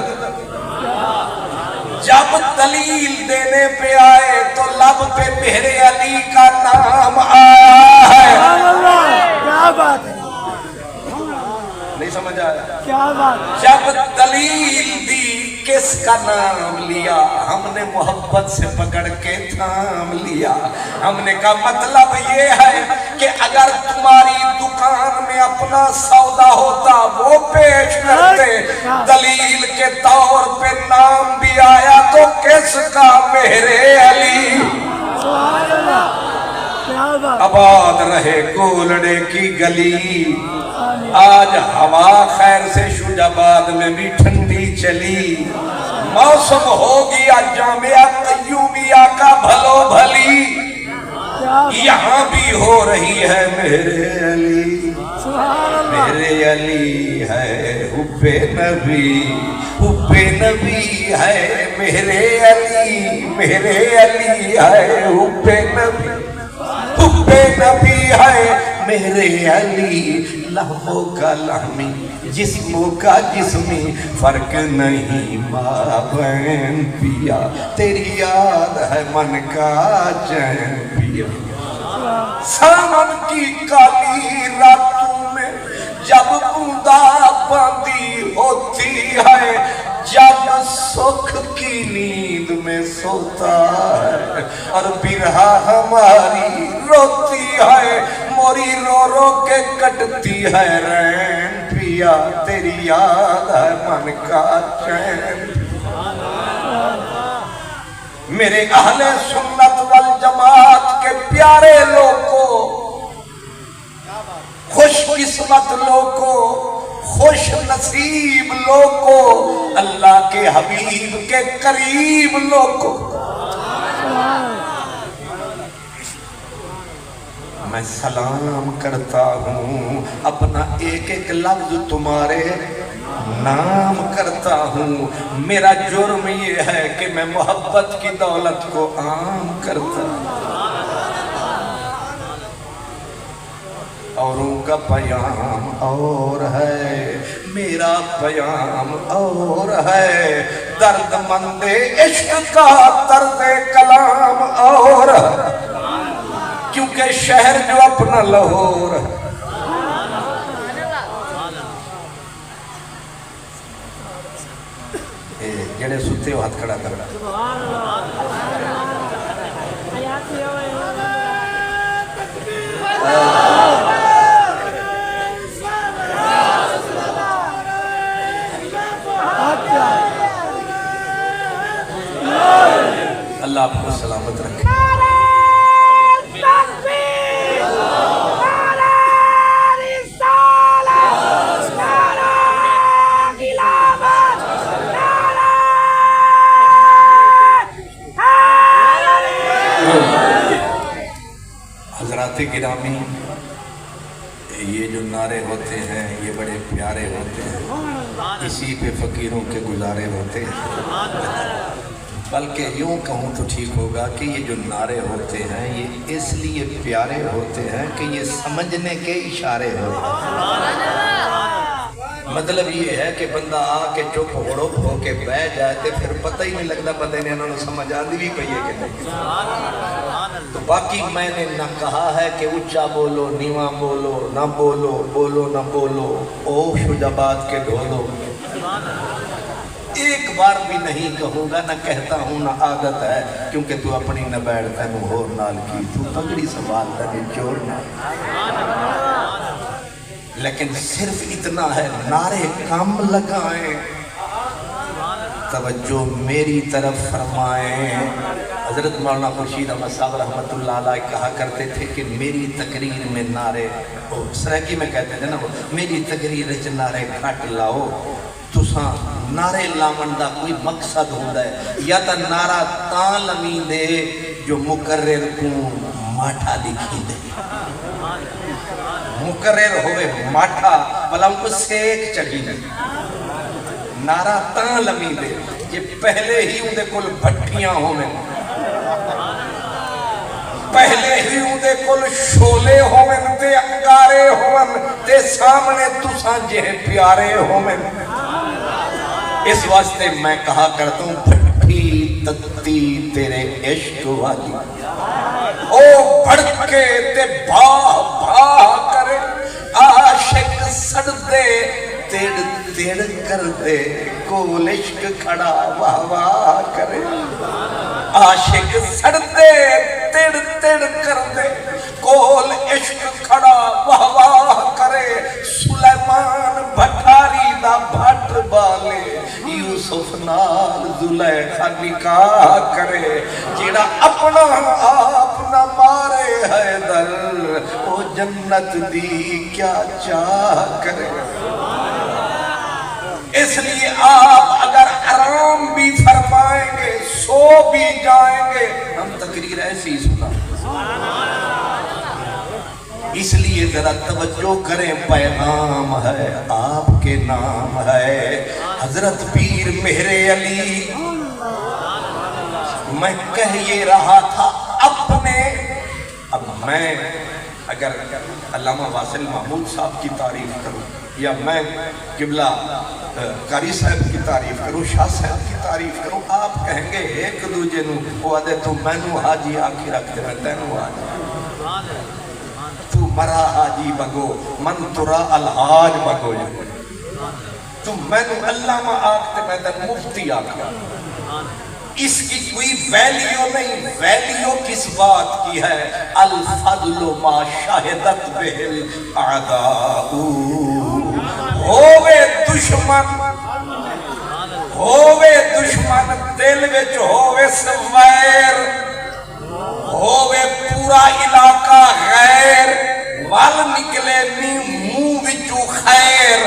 جب دلیل دینے پہ آئے تو لب پہ مہر علی کا نام آیا ہے کیا بات ہے نہیں سمجھ آیا کیا بات جب دلیل دی کس کا نام لیا ہم نے محبت سے پکڑ کے تھام لیا ہم نے کہا مطلب یہ ہے کہ اگر تمہاری دکان میں اپنا سودا ہوتا وہ پیش کرتے دلیل کے طور پہ نام بھی آیا تو کس کا مہر علی سبحان اللہ کیا بات آباد رہے گولڑے کی گلی آج ہوا خیر سے شجاباد میں بھی ٹھنڈی چلی موسم ہو گیا جامعہ قیومیہ کا بھلو بھلی یہاں بھی ہو رہی ہے میرے علی میرے علی ہے حب نبی ہے میرے علی ہے حب نبی ہے میرے علی لہو کا لہمی جسموں کا جسمی فرق نہیں مابین پیا تیری یاد ہے من کا چین پیا سامن کی کالی راتوں میں جب بوندہ باندی ہوتی ہے جب سکھ کی نیند میں سوتا ہے اور برہا ہماری روتی ہے موری رو رو کے کٹتی ہے رین پیا تیری یاد ہے من کا چین میرے اہل سنت والجماعت کے پیارے لوگوں خوش قسمت لوگوں خوش نصیب لوگوں اللہ کے حبیب کے قریب لوگوں میں سلام کرتا ہوں، اپنا ایک ایک لفظ تمہارے نام کرتا ہوں۔ میرا جرم یہ ہے کہ میں محبت کی دولت کو عام کرتا ہوں۔ اوروں کا پیام اور ہے، میرا پیام اور ہے، درد مند عشق کا طرز کلام اور ہے، کیونکہ شہر جو اپنا لاہور ہے۔ جڑے ستے ہو ہاتھ کھڑا کر اللہ آپ کو سلامت رکھے۔ حضرات گرامی، یہ جو نعرے ہوتے ہیں یہ بڑے پیارے ہوتے ہیں، اسی پہ فقیروں کے گزارے ہوتے ہیں۔ بلکہ یوں کہوں تو ٹھیک ہوگا کہ یہ جو نعرے ہوتے ہیں یہ اس لیے پیارے ہوتے ہیں کہ یہ سمجھنے کے اشارے ہوتے ہیں۔ مطلب یہ ہے کہ بندہ آ کے چپ ہڑپ ہو کے بیٹھ جائے تو پھر پتہ ہی نہیں لگتا پتہ نہیں انہوں نے سمجھ آدھی بھی پئی ہے کہ نہیں۔ تو باقی میں نے نہ کہا ہے کہ اچھا بولو، نیواں بولو، نہ بولو، بولو نہ بولو، او شجابات کے ڈھولو۔ ایک بار بھی نہیں کہوں گا، نہ کہتا ہوں، نہ عادت ہے، کیونکہ تو اپنی نہ بیٹھتا ہے ہور نال کی، تو پگڑی سنبھالتا ہے چور نہ۔ لیکن صرف اتنا ہے، نعرے کم لگائیں، توجہ میری طرف فرمائیں۔ حضرت مولانا خورشید احمد صاحب رحمت اللہ علیہ کہا کرتے تھے کہ میری تقریر میں نعرے، سریکی میں کہتے تھے نا، میری تقریر وچ نعرے گھٹ لاؤ۔ تساں نعرے لاون دا کوئی مقصد ہوندا ہے، یا تا نعرہ تاں لمی دے جو مقرر کو ماٹھا لکھی دے، مقرر ہوئے ماٹھا بلا ان کو سیک چڑھی دے، نعرہ تاں لمی دے یہ پہلے ہی ان دے کل بھٹیاں ہوئے، پہلے ہی ان دے کل شولے ہوئے تے انگارے ہوئے تے سامنے تساں جہ پیارے ہوئے۔ اس واسطے میں کہا کرتا ہوں بھٹی تتی تیرے عشق والی، او بھڑکے تے باہ باہ کرے، عاشق سڑ دے تیڑ تیڑ کر دے، کول عشق کھڑا واہ واہ کرے۔ عاشق سڑ دے تیڑ تیڑ کر دے، کول عشق کھڑا واہ واہ کرے۔ سلیمان بھٹاری دا بھٹ بالے، یوسف نال زلیخا نکاح کرے۔ جیڑا اپنا آپ نہ مارے حیدر، او جنت دی کیا چاہ کرے۔ اس لیے آپ اگر آرام بھی فرمائیں گے، سو بھی جائیں گے، ہم تقریر ایسی سنا۔ اس لیے ذرا توجہ کریں، پیغام ہے آپ کے نام ہے حضرت پیر مہر علی۔ میں کہہ یہ رہا تھا اپنے، اب میں اگر علامہ واصل محمود صاحب کی تعریف کروں یا میں قبلہ قاری صاحب کی تعریف کروں، شاہ صاحب کی تعریف کروں، آپ کہیں گے ایک دوجے نو وہ آدھے تو میں نو حاجی آنکھی رکھ دے میں تینو حاجی، تو مرا حاجی بگو من ترا الحاج بگو، تو میں نو علامہ آنکھ دے میں تین مفتی آنکھ۔ اس کی کوئی ویلیو نہیں، ویلیو کس بات کی ہے؟ الفضل ما شاہدت بہل اعداء، ہووے دشمن دل وچ ہووے سویر، ہووے پورا علاقہ غیر، وال نکلے نی منہ وچوں خیر،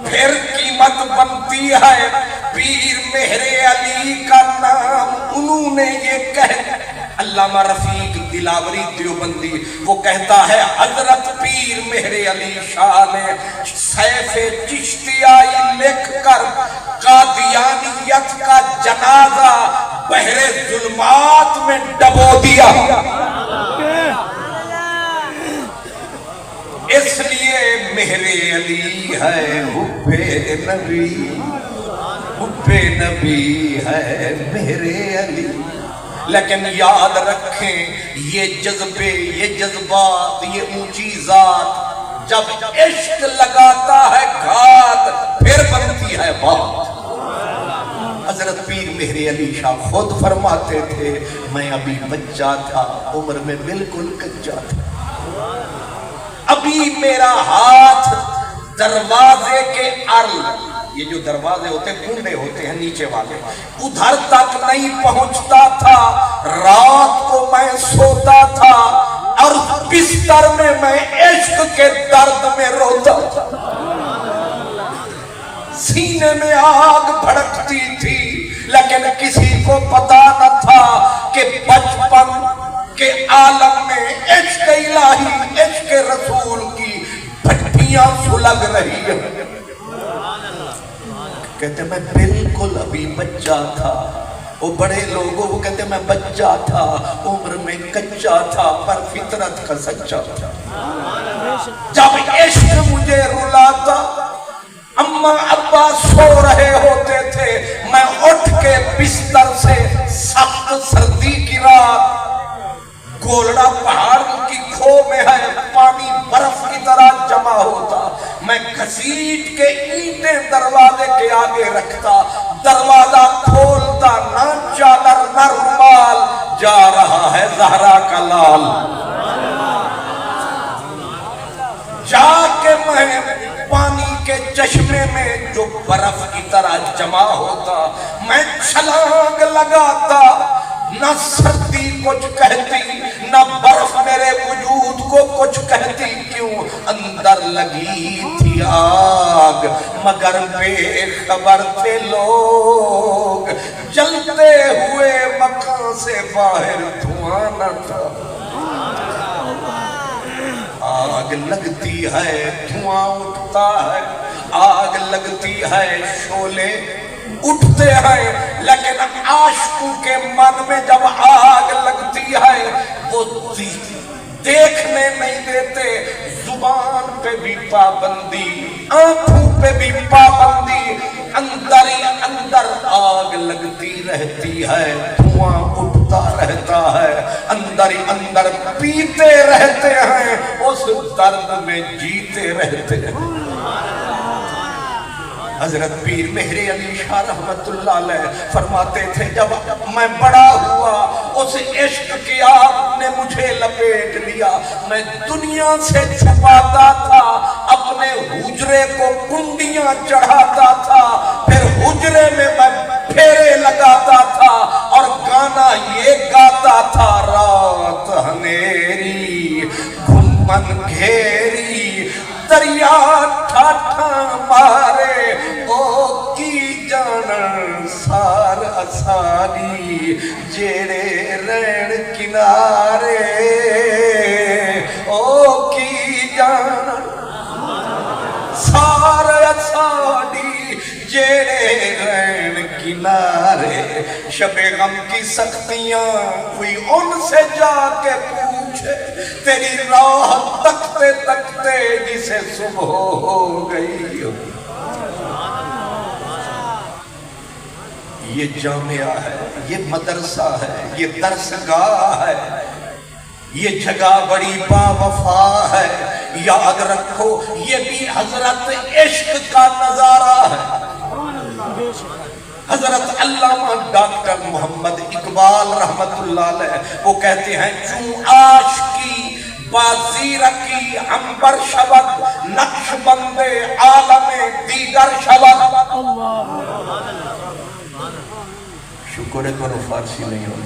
پھر قیمت بنتی ہے پیر مہر علی کا نام انہوں نے یہ کہہ علامہ رفیق دلاوری دیوبندی وہ کہتا ہے حضرت پیر مہر علی شاہ نے سیف چشتیائی لکھ کر قادیانیت کا جنازہ بحر ظلمات میں ڈبو دیا. اس لیے مہر علی ہے حب نبی، حب نبی ہے مہر علی. لیکن یاد رکھیں یہ جذبے، یہ جذبات، یہ اونچی ذات جب عشق لگاتا ہے گھات پھر بنتی ہے بات. حضرت پیر مہر علی شاہ خود فرماتے تھے میں ابھی بچہ تھا، عمر میں بالکل کچا تھا، ابھی میرا ہاتھ دروازے کے ارل، یہ جو دروازے ہوتے ہیں کنڈے ہوتے ہیں نیچے والے، ادھر تک نہیں پہنچتا تھا. رات کو میں سوتا تھا اور بستر میں میں عشق کے درد میں روتا تھا. سینے میں آگ بھڑکتی تھی لیکن کسی کو پتا نہ تھا کہ بچپن کے عالم میں عشق الہی، عشق رسول کی بھٹیاں سلگ رہی ہیں. کہتے میں بالکل ابھی بچہ تھا. وہ بڑے لوگوں وہ کہتے میں بچہ تھا، عمر میں کچا تھا پر فطرت کا سچا تھا. جب عشق مجھے رلاتا، اماں ابا سو رہے ہوتے تھے، میں اٹھ کے بستر سے سخت سردی کی رات، گولڑا پہاڑ کی کھو میں ہے، پانی برف کی طرح جمع ہوتا، میں گھسیٹ کے اینٹیں دروازے کے آگے رکھتا، دروازہ کھولتا، نہ چادر نہ رومال، جا رہا ہے زہرا کا لال. جا کے میں پانی کے چشمے میں جو برف کی طرح جمع ہوتا، میں چھلانگ لگاتا. نہ سردی کچھ کہتی، نہ برف میرے وجود کو کچھ کہتی. کیوں؟ اندر لگی تھی آگ مگر بے خبر تھے لوگ، جلتے ہوئے مکان سے باہر دھواں نہ تھا. آگ لگتی ہے دھواں اٹھتا ہے، آگ لگتی ہے شعلے اٹھتے ہیں، لیکن عاشقوں کے من میں جب آگ لگتی ہے وہ دیکھنے نہیں دیتے. زبان پہ بھی پابندی، آنکھوں پہ بھی پابندی، اندر ہی اندر آگ لگتی رہتی ہے، دھواں اٹھتا رہتا ہے، اندر ہی اندر پیتے رہتے ہیں، اس درد میں جیتے رہتے ہیں. حضرت پیر مہر علی شاہ رحمت اللہ علیہ فرماتے تھے جب میں بڑا ہوا اس عشق کی آگ نے مجھے لپیٹ لیا. میں دنیا سے چھپاتا تھا، اپنے حجرے کو کنڈیاں چڑھاتا تھا، پھر حجرے میں میں پھیرے لگاتا تھا اور گانا یہ گاتا تھا، رات ہنیری گھمن گھیری دریا ٹھاٹھا مارے، او کی جانن سار اسانی جیڑے رین کنارے، او کی جانن سار اسانی جیڑے رین کنارے. شب غم کی سختیاں کوئی ان سے جا کے پوچھے، تیری راہ تکتے تکتے جسے صبح ہو گئی. یہ جامعہ ہے، یہ مدرسہ ہے، یہ درسگاہ ہے، یہ جگہ بڑی با وفا ہے. یاد رکھو یہ بھی حضرت عشق کا نظارہ ہے. حضرت علامہ ڈاکٹر محمد اقبال رحمت اللہ علیہ وہ کہتے ہیں چون عاشقی بازی رکی عنبر شود، نقش بندے عالم دیگر شود. شکر ہے کرو فارسی نہیں ہو.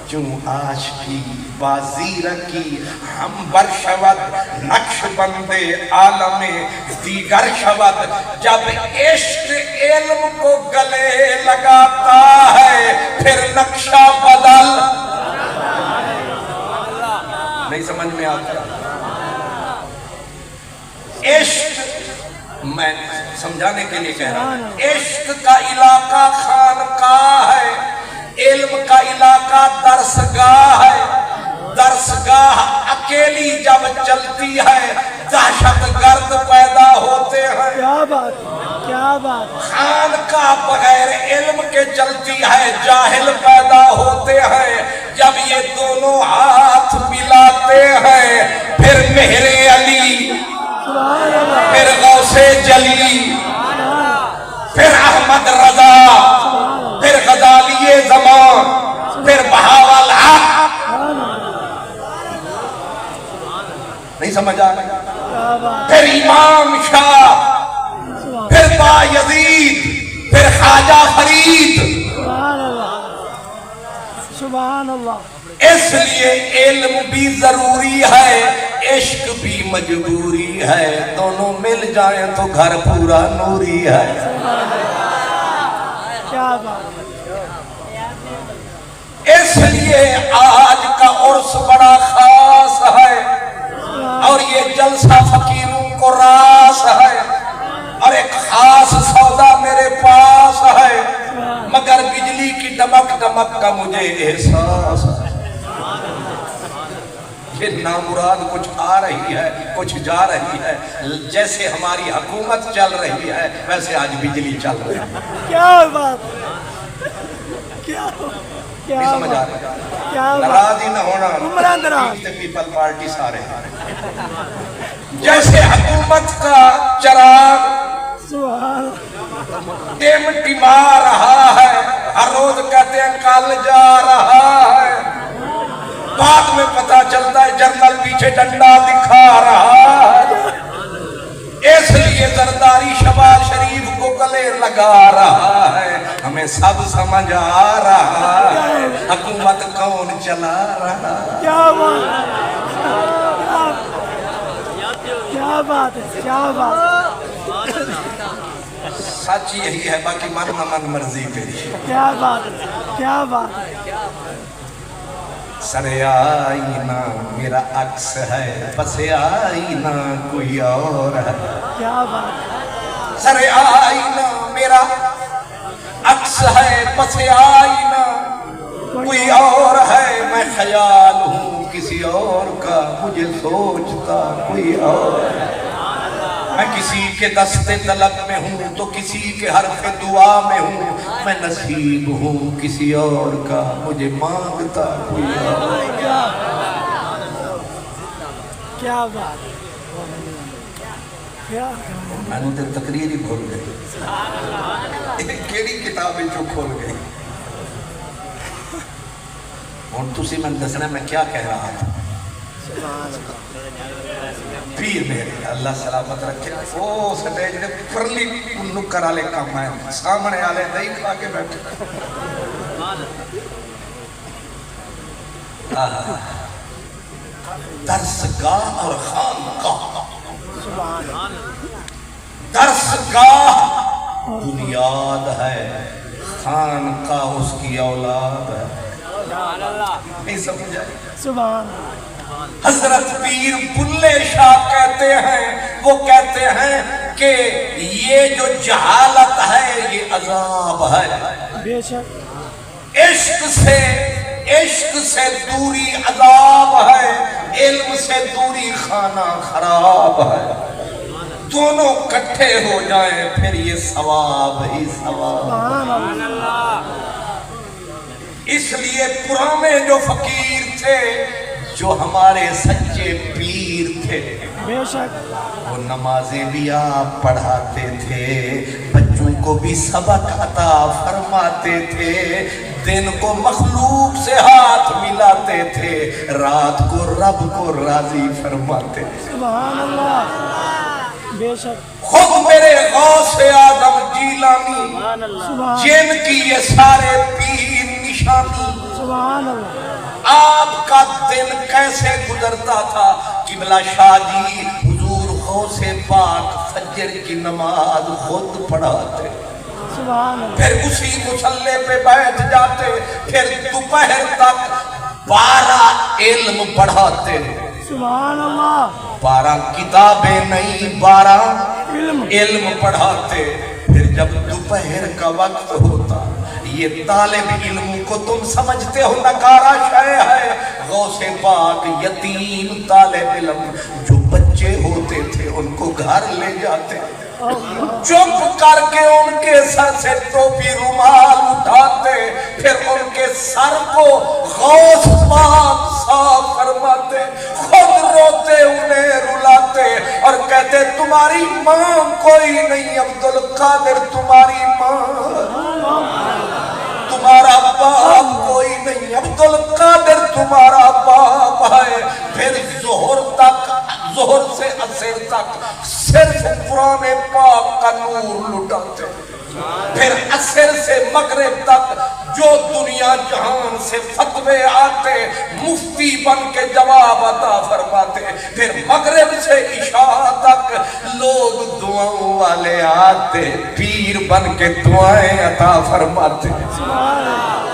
چون عاشقی بازی رکی ہم برشود نقش بندے عالم دیگر شود جب عشق علم کو گلے لگاتا ہے پھر نقشہ بدل نہیں سمجھ میں آتا عشق میں سمجھانے کے لیے کہہ رہا ہوں عشق کا علاقہ خانقاہ ہے علم کا علاقہ درسگاہ ہے درسگاہ اکیلی جب چلتی ہے دہشت گرد پیدا ہوتے ہیں کیا بات کیا بات خانقاہ بغیر علم کے چلتی ہے جاہل پیدا ہوتے ہیں جب یہ دونوں ہاتھ ملاتے ہیں پھر مہر علی پھر غوث جلی پھر احمد رضا پھر غزالی زمان پھر بہاول حق نہیں سمجھا پھر امام شاہ پھر بایزید پھر خواجہ فرید سبحان اللہ سبحان اللہ اس لیے علم بھی ضروری ہے عشق بھی مجبوری ہے دونوں مل جائیں تو گھر پورا نوری ہے کیا بات اس لیے آج کا عرس بڑا خاص ہے اور یہ جلسہ فقیروں کو راس ہے اور ایک خاص سودا میرے پاس ہے مگر بجلی کی ڈمک ڈمک کا مجھے احساس ہے یہ نامراد کچھ آ رہی ہے کچھ جا رہی ہے جیسے ہماری حکومت چل رہی ہے ویسے آج بجلی چل رہی ہے کیا بات کیا نہیں سمجھ آ رہا کیا ناراض ہی نہ ہونا عمران دراز پیپل پارٹی سارے جیسے حکومت کا چراغ سبحان ٹمٹما رہا ہے ہر روز کہتے ہیں کل جا رہا ہے بعد میں پتا چلتا ہے جنرل پیچھے ڈنڈا دکھا رہا ہے اس لیے زرداری شباز شریف کو گلے لگا رہا ہے ہمیں سب سمجھ آ رہا ہے حکومت کون چلا رہا ہے کیا بات ہے کیا بات سچ یہی ہے باقی من من مرضی تیری کیا بات ہے کیا بات ہے سر آئینہ میرا عکس ہے پس آئینہ کوئی اور ہے کیا بات سر آئینہ میرا عکس ہے پس آئینہ کوئی اور ہے میں خیال ہوں کسی اور کا مجھے سوچتا کوئی اور ہے میں کسی کے دست طلب میں ہوں تو کسی کے حرف دعا میں ہوں میں نصیب ہوں کسی اور کا مجھے مانگتا کوئی اور کیا بات کیا میں نے تو تقریر ہی بھول گئی کیڑی کتابیں جو کھول گئی اور تسی میں دسنا میں کیا کہہ رہا تھا پیر میرے اللہ سلامت رکھے او سٹیج نے پرلی نکر آلے کام ہے سامنے آلے دہی کھا کے بیٹھے درسگاہ اور خانقاہ درسگاہ بنیاد ہے خانقاہ اس کی اولاد ہے نہیں سمجھا سبحان حضرت پیر بلے شاہ کہتے ہیں وہ کہتے ہیں کہ یہ جو جہالت ہے یہ عذاب ہے بے شک عشق سے دوری عذاب ہے علم سے دوری خانہ خراب ہے دونوں کٹھے ہو جائیں پھر یہ ثواب ہی ثواب اس لیے پرانے جو فقیر تھے جو ہمارے سچے پیر تھے بے شک وہ نمازیں بھی آپ پڑھاتے تھے بچوں کو بھی سبق عطا فرماتے تھے دن کو مخلوق سے ہاتھ ملاتے تھے رات کو رب کو راضی فرماتے تھے سبحان اللہ بے شک خود میرے غوث آدم جیلانی سبحان جن کی یہ سارے پیر نشانی سبحان اللہ آپ کا دن کیسے گزرتا تھا؟ قبلہ شاہ جی حضور غوث پاک فجر کی نماز خود پڑھاتے، سبحان اللہ، پھر اسی مصلے پہ بیٹھ جاتے، پھر دوپہر تک 12 علم پڑھاتے، سبحان اللہ، 12 کتابیں نہیں 12 علم پڑھاتے۔ پھر جب دوپہر کا وقت ہوتا، یہ طالب علم کو تم سمجھتے ہو نکارا شے ہے، غوث پاک یتیم طالب علم جو بچے ہوتے تھے ان کو گھر لے جاتے، چپ کر کے ان کے سر سے ٹوپی رومال اٹھاتے، پھر ان کے سر کو غوث پاک صاف فرماتے، خود روتے انہیں رلاتے اور کہتے تمہاری ماں کوئی نہیں عبدالقادر، تمہاری ماں، تمہارا باپ کوئی نہیں عبدالقادر، تمہارا باپ ہے۔ پھر ظہر سے عصر تک صرف قرآن پاک کا نور لٹاتے، پھر عصر سے مغرب تک جو دنیا جہان سے فتوے آتے مفتی بن کے جواب عطا فرماتے، پھر مغرب سے عشاء تک لوگ دعاؤں والے آتے پیر بن کے دعائیں عطا فرماتے،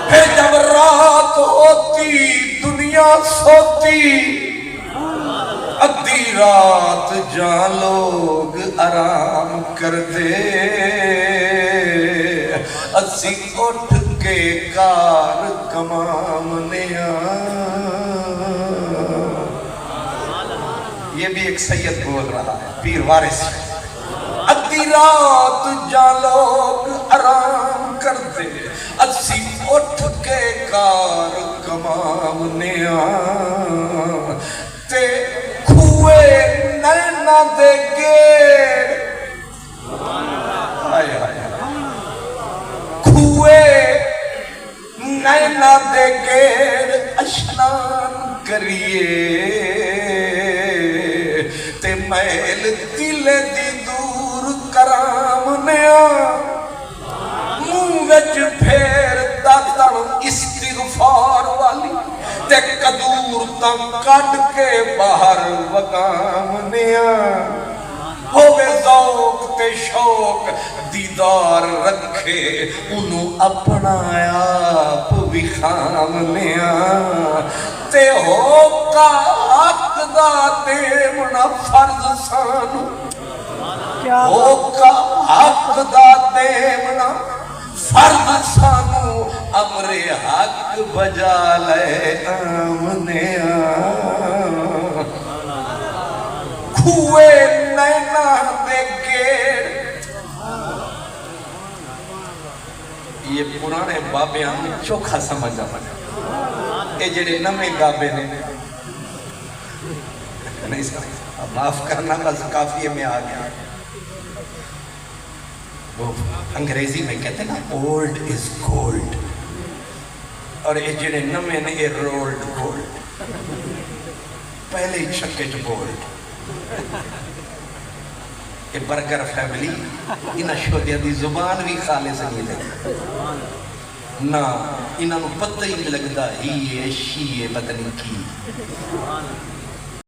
پھر جب رات ہوتی دنیا سوتی، ادھی رات جہاں لوگ آرام کر دے، اسی اٹھ کے کار کمامنے یہ بھی ایک سید بول رہا ہے، پیر وارث، ادھی رات جہاں لوگ آرام کر دے، اسی اٹھ کے کار کمامنے تے کھوئے نینا دے گیڑ، کھوئے نینا دے گیڑ اشنان کریے، تے میل دل دی دور کرامنیا، منہ وچ پھیر داتن استغفار والی، تے قدور تم کٹ کے باہر وگامنیا، ہووے ذوق تے شوق دیدار رکھے انہوں اپنا آپ بھی خامنیا، تے ہو کا حق دا دیمنا فرض سانو، ہو کا حق دا دیمنا فرض سانو، امر حق بجا لے آمنیا، کھوئے نینا دے گیڑ۔ یہ پرانے بابے ہمیں چوکھا سمجھا اے جڑے نمیں گابے نے نہیں سمجھا، معاف کرنا بس کافی میں آ گیا۔ وہ انگریزی میں کہتے ہیں نا اولڈ از گولڈ، اور یہ جڑے نمیں نے یہ رولڈ گولڈ، پہلے ہی چھکے جو گولڈ۔ یہ برگر فیملی انہاں شودیہ دی زبان بھی خالص نہیں لگتا نا، انہاں نو پتہ ہی نہیں لگتا ہی ہے شی ہے پتہ نہیں کی۔